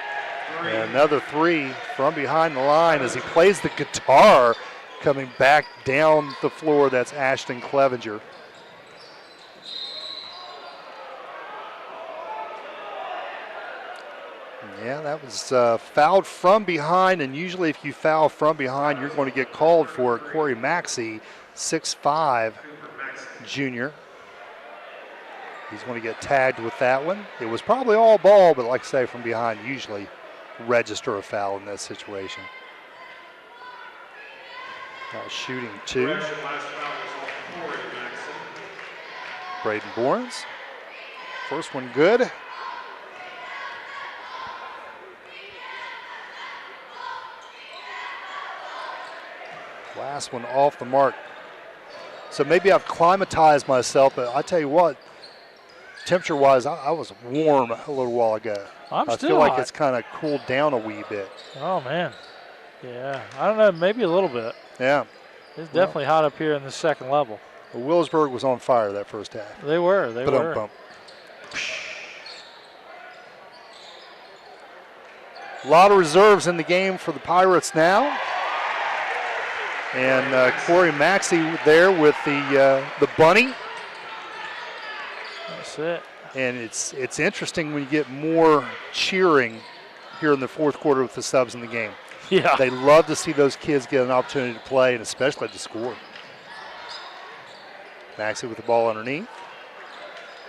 And another three from behind the line as he plays the guitar coming back down the floor. That's Ashton Clevenger. Yeah, that was fouled from behind, and usually if you foul from behind, you're going to get called for it. Corey Maxey, 6'5", junior. He's going to get tagged with that one. It was probably all ball, but like I say, from behind, usually register a foul in that situation. Now shooting two. Braden Borens. First one good. Last one off the mark. So maybe I've climatized myself, but I tell you what, temperature-wise, I was warm a little while ago. I feel like hot. it's kind of cooled down a wee bit. Oh, man. Yeah, I don't know, maybe a little bit. Yeah. It's definitely hot up here in the second level. Well, Wheelersburg was on fire that first half. They were. Bump. A lot of reserves in the game for the Pirates now. And Corey Maxey there with the bunny. That's it. And it's interesting when you get more cheering here in the fourth quarter with the subs in the game. Yeah. They love to see those kids get an opportunity to play and especially to score. Maxey with the ball underneath.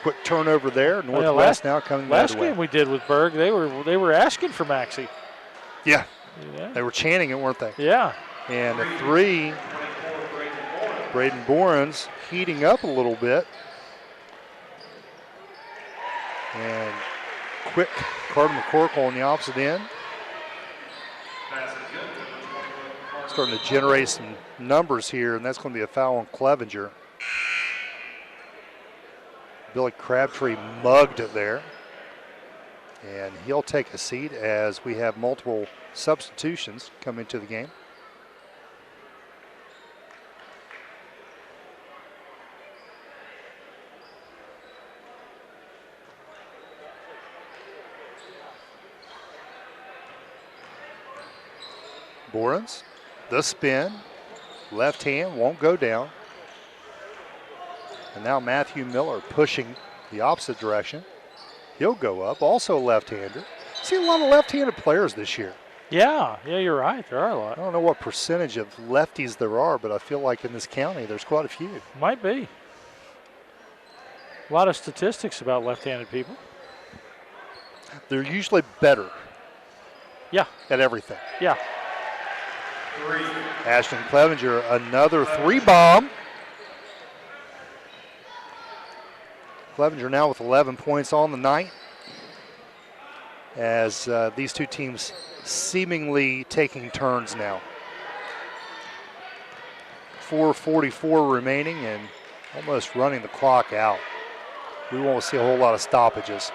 Quick turnover there. Northwest now coming last the other way. game we did with Berg, they were asking for Maxey. Yeah. They were chanting it, weren't they? Yeah. And a three. Braden Borens heating up a little bit. And quick Carter McCorkle on the opposite end. Starting to generate some numbers here, and that's going to be a foul on Clevenger. Billy Crabtree mugged it there. And he'll take a seat as we have multiple substitutions come into the game. Borens, the spin, left hand, won't go down. And now Matthew Miller pushing the opposite direction. He'll go up, also a left-hander. See a lot of left-handed players this year. Yeah, you're right. There are a lot. I don't know what percentage of lefties there are, but I feel like in this county there's quite a few. Might be. A lot of statistics about left-handed people. They're usually better. Yeah. At everything. Yeah. Ashton Clevenger, another three bomb. Clevenger now with 11 points on the night as these two teams seemingly taking turns now. 4:44 remaining and almost running the clock out. We won't see a whole lot of stoppages.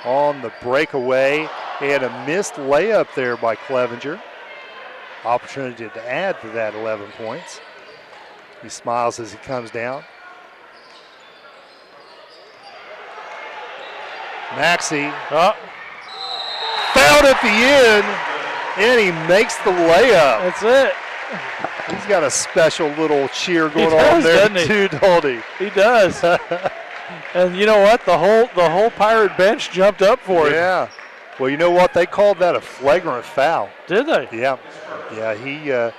On the breakaway and a missed layup there by Clevenger. Opportunity to add to that 11 points. He smiles as he comes down. Maxey fouled at the end, and he makes the layup. That's it. He's got a special little cheer going on there too, don't he? He does. And you know what? The whole Pirate bench jumped up for him. Yeah. Well, you know what? They called that a flagrant foul. Did they? Yeah. Yeah,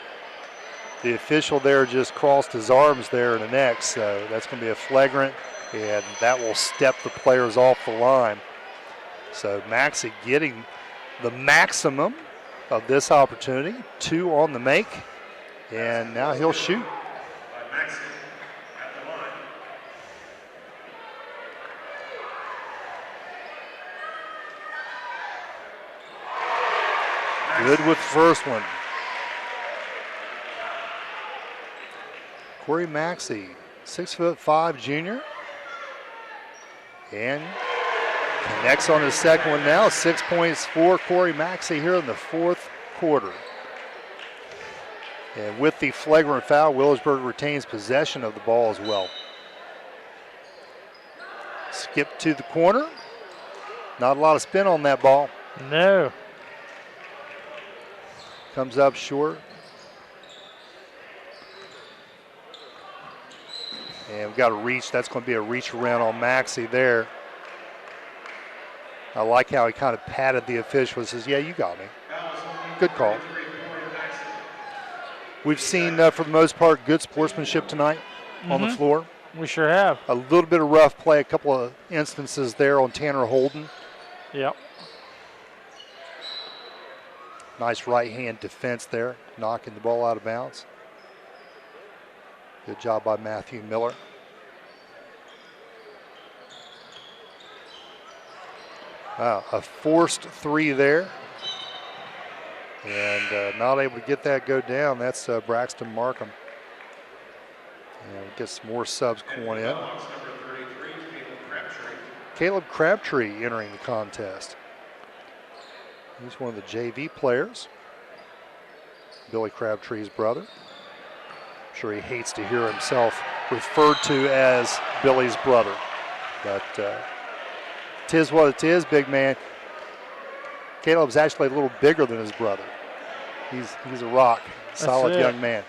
the official there just crossed his arms there in the neck, so that's going to be a flagrant, and that will step the players off the line. So Maxey getting the maximum of this opportunity, 2 on the make, and now he'll shoot. Good with the first one. Corey Maxey, 6'5" junior. And connects on his second one now. 6 points for Corey Maxey here in the fourth quarter. And with the flagrant foul, Wheelersburg retains possession of the ball as well. Skip to the corner. Not a lot of spin on that ball. No. Comes up short. And we've got a reach. That's going to be a reach around on Maxey there. I like how he kind of patted the official and says, yeah, you got me. Good call. We've seen, for the most part, good sportsmanship tonight on the floor. We sure have. A little bit of rough play, a couple of instances there on Tanner Holden. Yep. Nice right-hand defense there, knocking the ball out of bounds. Good job by Matthew Miller. A forced three there. And not able to get that go down. That's Braxton Markham. And get some more subs going in. Caleb Crabtree entering the contest. He's one of the JV players. Billy Crabtree's brother. I'm sure he hates to hear himself referred to as Billy's brother. But tis what it is, big man. Caleb's actually a little bigger than his brother. He's a rock, solid young man.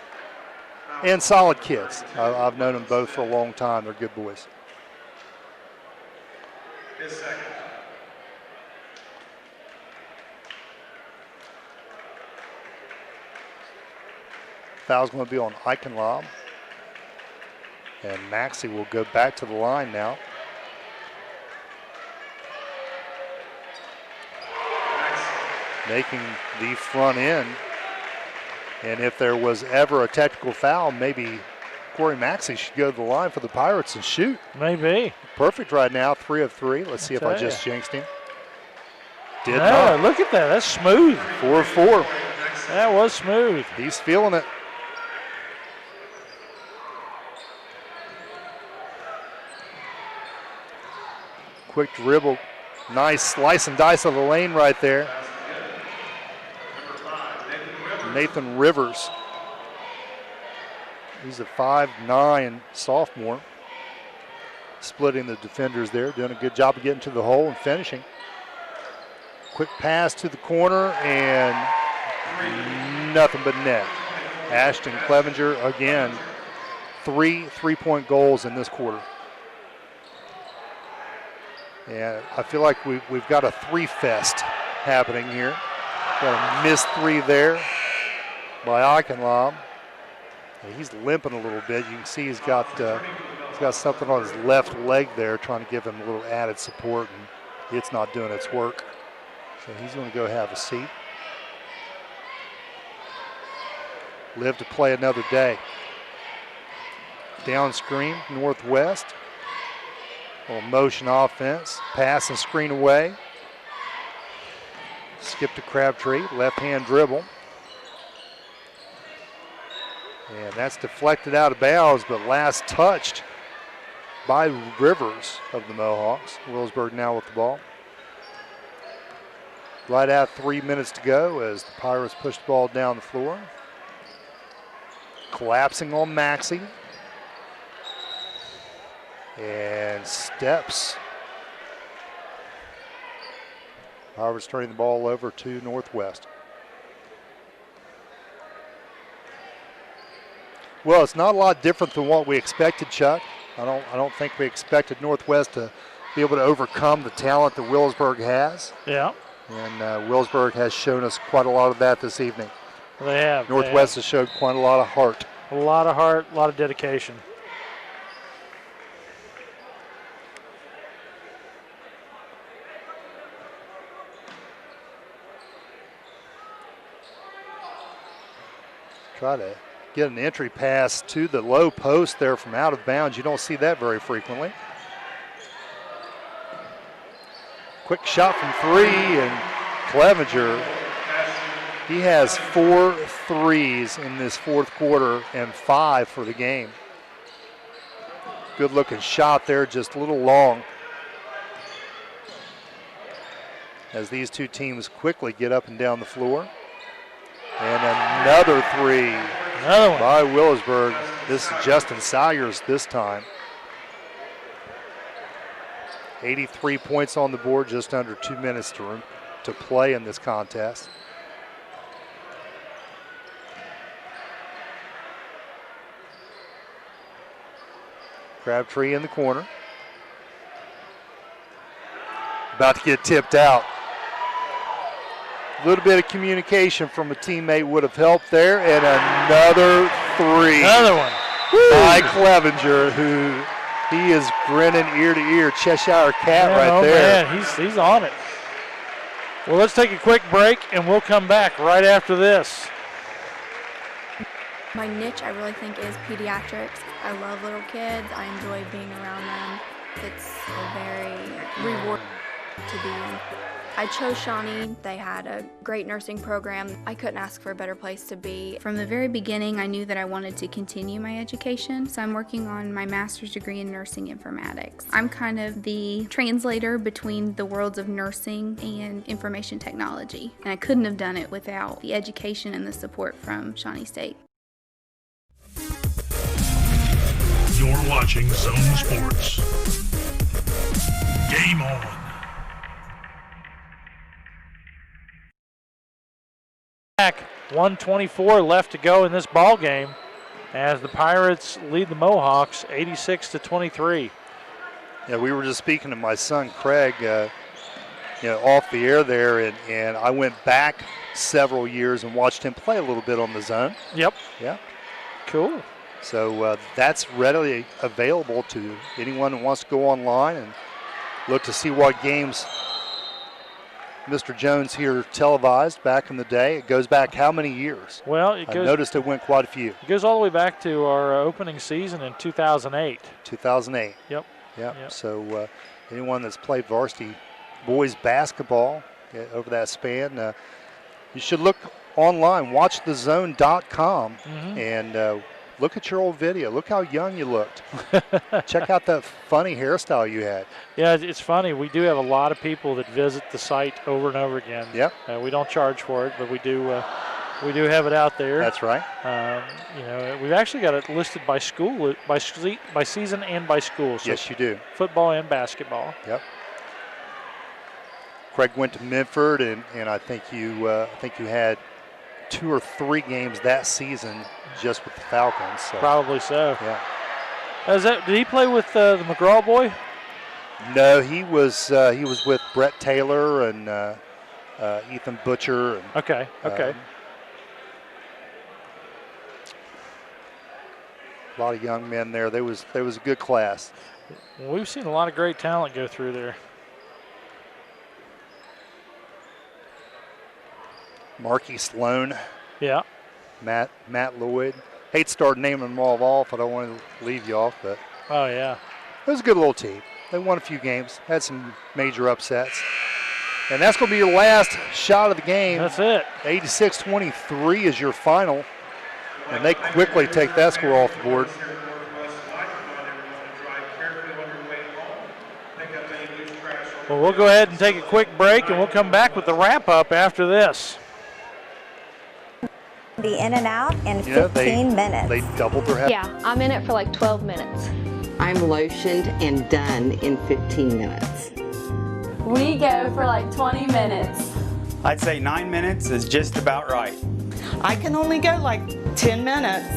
And solid kids. I've known them both for a long time. They're good boys. Foul's going to be on Eichenlaub. And Maxey will go back to the line now. Making the front end. And if there was ever a technical foul, maybe Corey Maxey should go to the line for the Pirates and shoot. Maybe. Perfect right now, 3 of 3. Let's see if I just jinxed him. Did no, not. Look at that, that's smooth. 4 of 4. That was smooth. He's feeling it. Quick dribble. Nice slice and dice of the lane right there. Nathan Rivers. He's a 5'9" sophomore. Splitting the defenders there, doing a good job of getting to the hole and finishing. Quick pass to the corner and nothing but net. Ashton Clevenger again, 3 3-point goals in this quarter. And I feel like we've got a 3-fest happening here. Got a missed 3 there by Eichenlaub. He's limping a little bit. You can see he's got something on his left leg there, trying to give him a little added support, and it's not doing its work. So he's going to go have a seat. Live to play another day. Down screen, Northwest. A little motion offense. Pass and screen away. Skip to Crabtree, left-hand dribble. And that's deflected out of bounds, but last touched by Rivers of the Mohawks. Wheelersburg now with the ball. Right at 3 minutes to go as the Pirates push the ball down the floor. Collapsing on Maxey. And steps. Pirates turning the ball over to Northwest. Well, it's not a lot different than what we expected, Chuck. I don't think we expected Northwest to be able to overcome the talent that Wheelersburg has. Yeah. And Wheelersburg has shown us quite a lot of that this evening. They have. Northwest has showed quite a lot of heart. A lot of heart, a lot of dedication. Try to get an entry pass to the low post there from out of bounds. You don't see that very frequently. Quick shot from 3, and Clevenger, he has 4 threes in this fourth quarter and 5 for the game. Good looking shot there, just a little long. As these two teams quickly get up and down the floor. And another 3 by Wheelersburg. This is Justin Salyers this time. 83 points on the board, just under 2 minutes to play in this contest. Crabtree in the corner. About to get tipped out. A little bit of communication from a teammate would have helped there, and another 3. Another one. By Clevenger, who he is grinning ear to ear. Cheshire Cat right there. Man, he's on it. Well, let's take a quick break, and we'll come back right after this. My niche, I really think, is pediatrics. I love little kids. I enjoy being around them. It's a very rewarding to be in. I chose Shawnee. They had a great nursing program. I couldn't ask for a better place to be. From the very beginning, I knew that I wanted to continue my education, so I'm working on my master's degree in nursing informatics. I'm kind of the translator between the worlds of nursing and information technology, and I couldn't have done it without the education and the support from Shawnee State. You're watching Zone Sports. Game on. Back, 1:24 left to go in this ball game as the Pirates lead the Mohawks 86-23. Yeah, we were just speaking to my son Craig, off the air there, and I went back several years and watched him play a little bit on the zone. Yep. Yeah. Cool. So that's readily available to anyone who wants to go online and look to see what games Mr. Jones here televised back in the day. It goes back how many years? Well, I noticed it went quite a few. It goes all the way back to our opening season in 2008. 2008. Yep. Yep. So anyone that's played varsity boys basketball over that span, you should look online, watchthezone.com, and look at your old video. Look how young you looked. Check out that funny hairstyle you had. Yeah, it's funny. We do have a lot of people that visit the site over and over again. Yep. We don't charge for it, but we do have it out there. That's right. We've actually got it listed by school, by season and by school. So yes, you do. Football and basketball. Yep. Craig went to Minford, and I think you had 2 or 3 games that season just with the Falcons. So. Probably so. Yeah. Did he play with the McGraw boy? No, he was with Brett Taylor and Ethan Butcher. And, okay. A lot of young men there. There was a good class. We've seen a lot of great talent go through there. Marky Sloan. Yeah. Matt Lloyd. Hate to start naming them all off. I don't want to leave you off, but. Oh, yeah. It was a good little team. They won a few games, had some major upsets. And that's going to be your last shot of the game. That's it. 86-23 is your final. And they quickly take that score off the board. Well, we'll go ahead and take a quick break, and we'll come back with the wrap-up after this. Be in and out in 15 minutes. They doubled their head. Yeah, I'm in it for like 12 minutes. I'm lotioned and done in 15 minutes. We go for like 20 minutes. I'd say 9 minutes is just about right. I can only go like 10 minutes.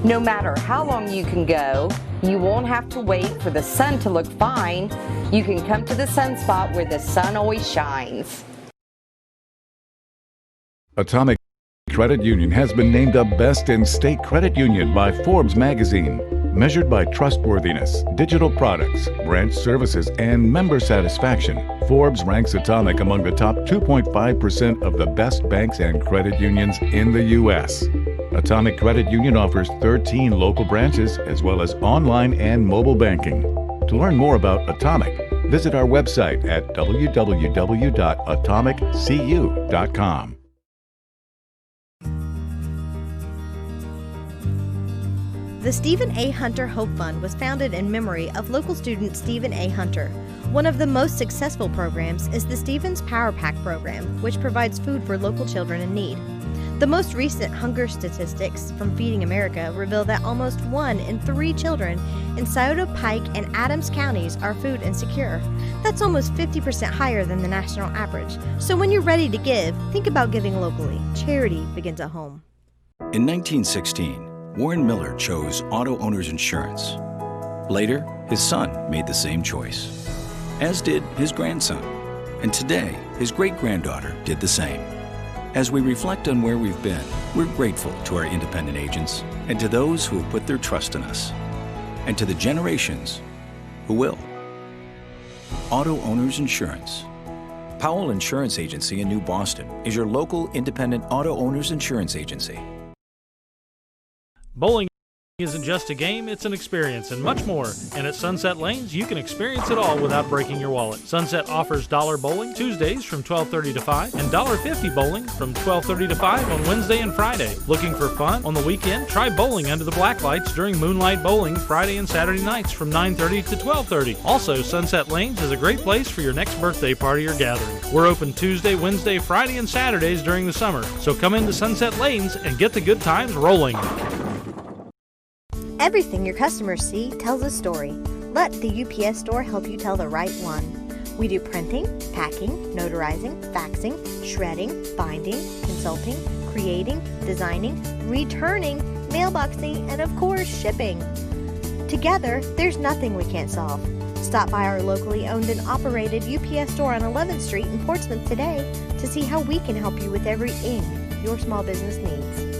No matter how long you can go, you won't have to wait for the sun to look fine. You can come to the sun spot where the sun always shines. Atomic Credit Union has been named a Best in State Credit Union by Forbes magazine. Measured by trustworthiness, digital products, branch services, and member satisfaction, Forbes ranks Atomic among the top 2.5% of the best banks and credit unions in the U.S. Atomic Credit Union offers 13 local branches as well as online and mobile banking. To learn more about Atomic, visit our website at www.atomiccu.com. The Stephen A. Hunter Hope Fund was founded in memory of local student Stephen A. Hunter. One of the most successful programs is the Stevens Power Pack program, which provides food for local children in need. The most recent hunger statistics from Feeding America reveal that almost 1 in 3 children in Scioto, Pike, and Adams counties are food insecure. That's almost 50% higher than the national average. So when you're ready to give, think about giving locally. Charity begins at home. In 1916, Warren Miller chose Auto Owners Insurance. Later, his son made the same choice, as did his grandson. And today, his great-granddaughter did the same. As we reflect on where we've been, we're grateful to our independent agents and to those who have put their trust in us, and to the generations who will. Auto Owners Insurance. Powell Insurance Agency in New Boston is your local independent auto owners insurance agency. Bowling Isn't just a game, it's an experience and much more. And at Sunset Lanes, you can experience it all without breaking your wallet. Sunset offers dollar bowling Tuesdays from 12:30 to 5 and $1.50 bowling from 12:30 to 5 on Wednesday and Friday. Looking for fun on the weekend? Try bowling under the black lights during Moonlight Bowling Friday and Saturday nights from 9:30 to 12:30. Also, Sunset Lanes is a great place for your next birthday party or gathering. We're open Tuesday, Wednesday, Friday, and Saturdays during the summer. So come into Sunset Lanes and get the good times rolling. Everything your customers see tells a story. Let the UPS store help you tell the right one. We do printing, packing, notarizing, faxing, shredding, binding, consulting, creating, designing, returning, mailboxing, and of course, shipping. Together, there's nothing we can't solve. Stop by our locally owned and operated UPS store on 11th Street in Portsmouth today to see how we can help you with everything your small business needs.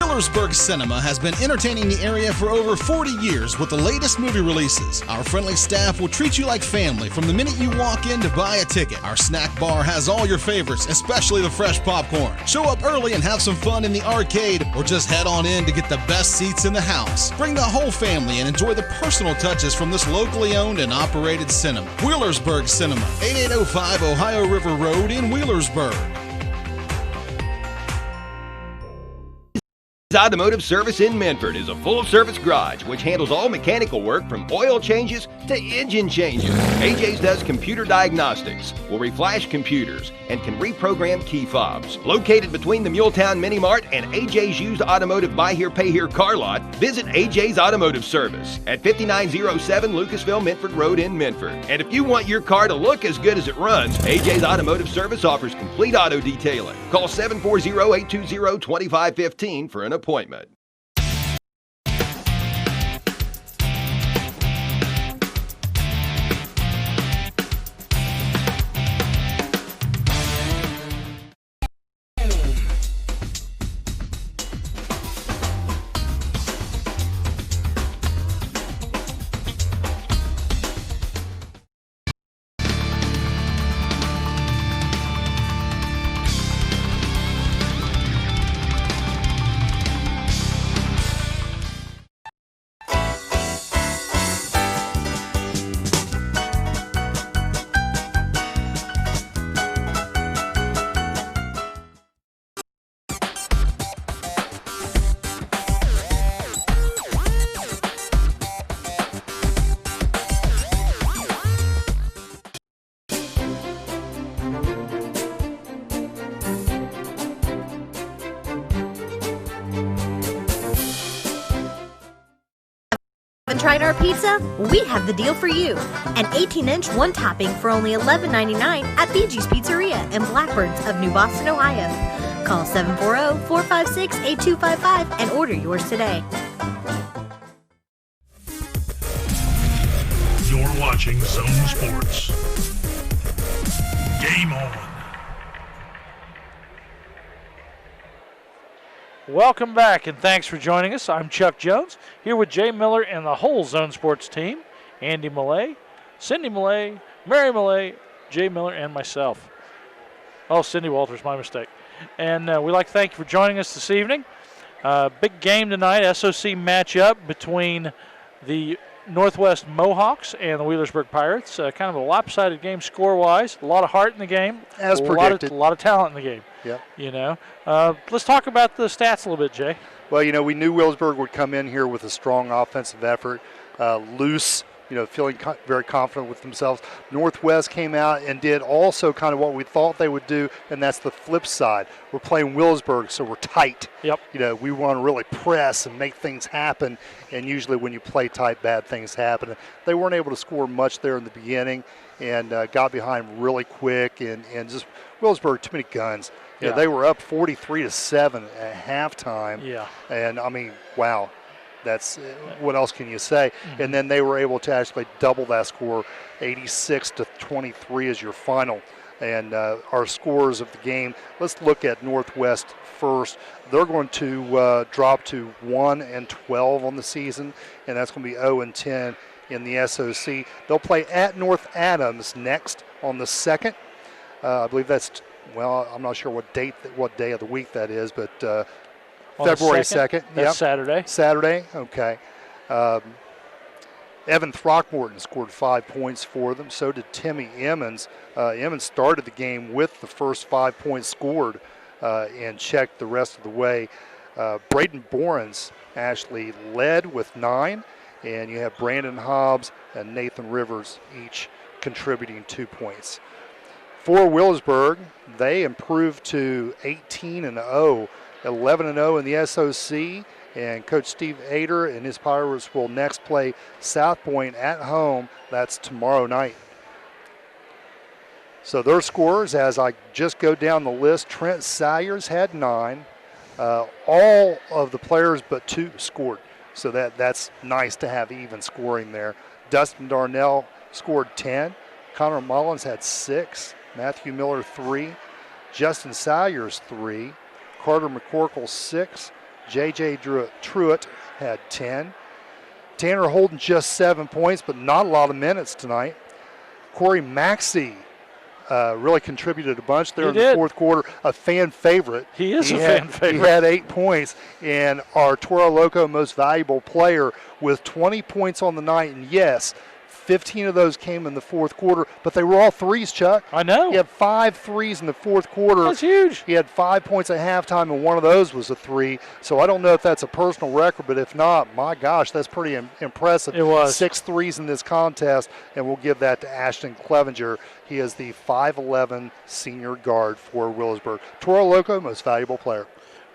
Wheelersburg Cinema has been entertaining the area for over 40 years with the latest movie releases. Our friendly staff will treat you like family from the minute you walk in to buy a ticket. Our snack bar has all your favorites, especially the fresh popcorn. Show up early and have some fun in the arcade, or just head on in to get the best seats in the house. Bring the whole family and enjoy the personal touches from this locally owned and operated cinema. Wheelersburg Cinema, 8805 Ohio River Road in Wheelersburg. Automotive Service in Medford is a full-service garage which handles all mechanical work from oil changes to engine changes. AJ's does computer diagnostics, will reflash computers, and can reprogram key fobs. Located between the Muletown Mini Mart and AJ's used automotive buy here, pay here car lot, visit AJ's Automotive Service at 5907 Lucasville Medford Road in Medford. And if you want your car to look as good as it runs, AJ's Automotive Service offers complete auto detailing. Call 740-820-2515 for an appointment. Haven't tried our pizza? We have the deal for you. An 18-inch one topping for only $11.99 at BG's Pizzeria in Blackbirds of New Boston, Ohio. Call 740-456-8255 and order yours today. You're watching Zone Sports. Game on. Welcome back, and thanks for joining us. I'm Chuck Jones, here with Jay Miller and the whole Zone Sports team. Andy Millay, Cindy Millay, Mary Millay, Jay Miller, and myself. Oh, Cindy Walters, my mistake. And we'd like to thank you for joining us this evening. Big game tonight, SOC matchup between the Northwest Mohawks and the Wheelersburg Pirates. Kind of a lopsided game score-wise. A lot of heart in the game. As predicted. A lot of talent in the game. Yep. You know. Let's talk about the stats a little bit, Jay. Well, you know, we knew Wheelersburg would come in here with a strong offensive effort, loose, you know, feeling very confident with themselves. Northwest came out and did also kind of what we thought they would do, and that's the flip side. We're playing Wheelersburg, so we're tight. Yep. You know, we want to really press and make things happen, and usually when you play tight, bad things happen. They weren't able to score much there in the beginning and got behind really quick, and just Wheelersburg, too many guns. You know, they were up 43-7 at halftime. Yeah. And, I mean, wow. That's what else can you say? Mm-hmm. And then they were able to actually double that score, 86-23 is your final. And our scores of the game, let's look at Northwest first. They're going to drop to 1-12 on the season, and that's going to be 0-10 in the SOC. They'll play at North Adams next on the 2nd. I believe that's, well, I'm not sure what day of the week that is, but February 2nd. That's Saturday. Saturday, okay. Evan Throckmorton scored 5 points for them. So did Timmy Emmons. Emmons started the game with the first 5 points scored and checked the rest of the way. Braden Borens actually led with 9, and you have Brandon Hobbs and Nathan Rivers each contributing 2 points. For Wheelersburg, they improved to 18-0, 11-0 in the SOC. And Coach Steve Ader and his Pirates will next play South Point at home. That's tomorrow night. So their scores, as I just go down the list, Trent Salyers had 9. All of the players but 2 scored. So that's nice to have even scoring there. Dustin Darnell scored 10. Connor Mullins had 6. Matthew Miller 3. Justin Salyers 3. Carter McCorkle 6. J.J. Truitt had 10. Tanner Holden just 7 points, but not a lot of minutes tonight. Corey Maxey really contributed a bunch there in the fourth quarter. A fan favorite. He is a fan favorite. He had 8 points, and our Toro Loco most valuable player with 20 points on the night. And yes, 15 of those came in the fourth quarter, but they were all threes, Chuck. I know. He had 5 threes in the fourth quarter. That's huge. He had 5 points at halftime, and one of those was a 3. So I don't know if that's a personal record, but if not, my gosh, that's pretty impressive. It was. 6 threes in this contest, and we'll give that to Ashton Clevenger. He is the 5'11 senior guard for Wheelersburg. Toro Loco, most valuable player.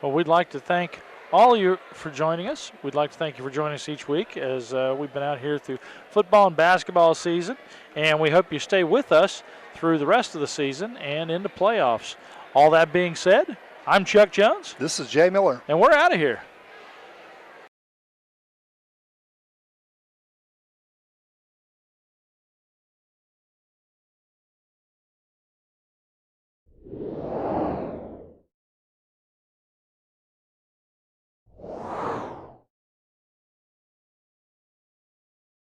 Well, we'd like to thank all of you for joining us. We'd like to thank you for joining us each week as we've been out here through football and basketball season, and we hope you stay with us through the rest of the season and into playoffs. All that being said, I'm Chuck Jones. This is Jay Miller. And we're out of here.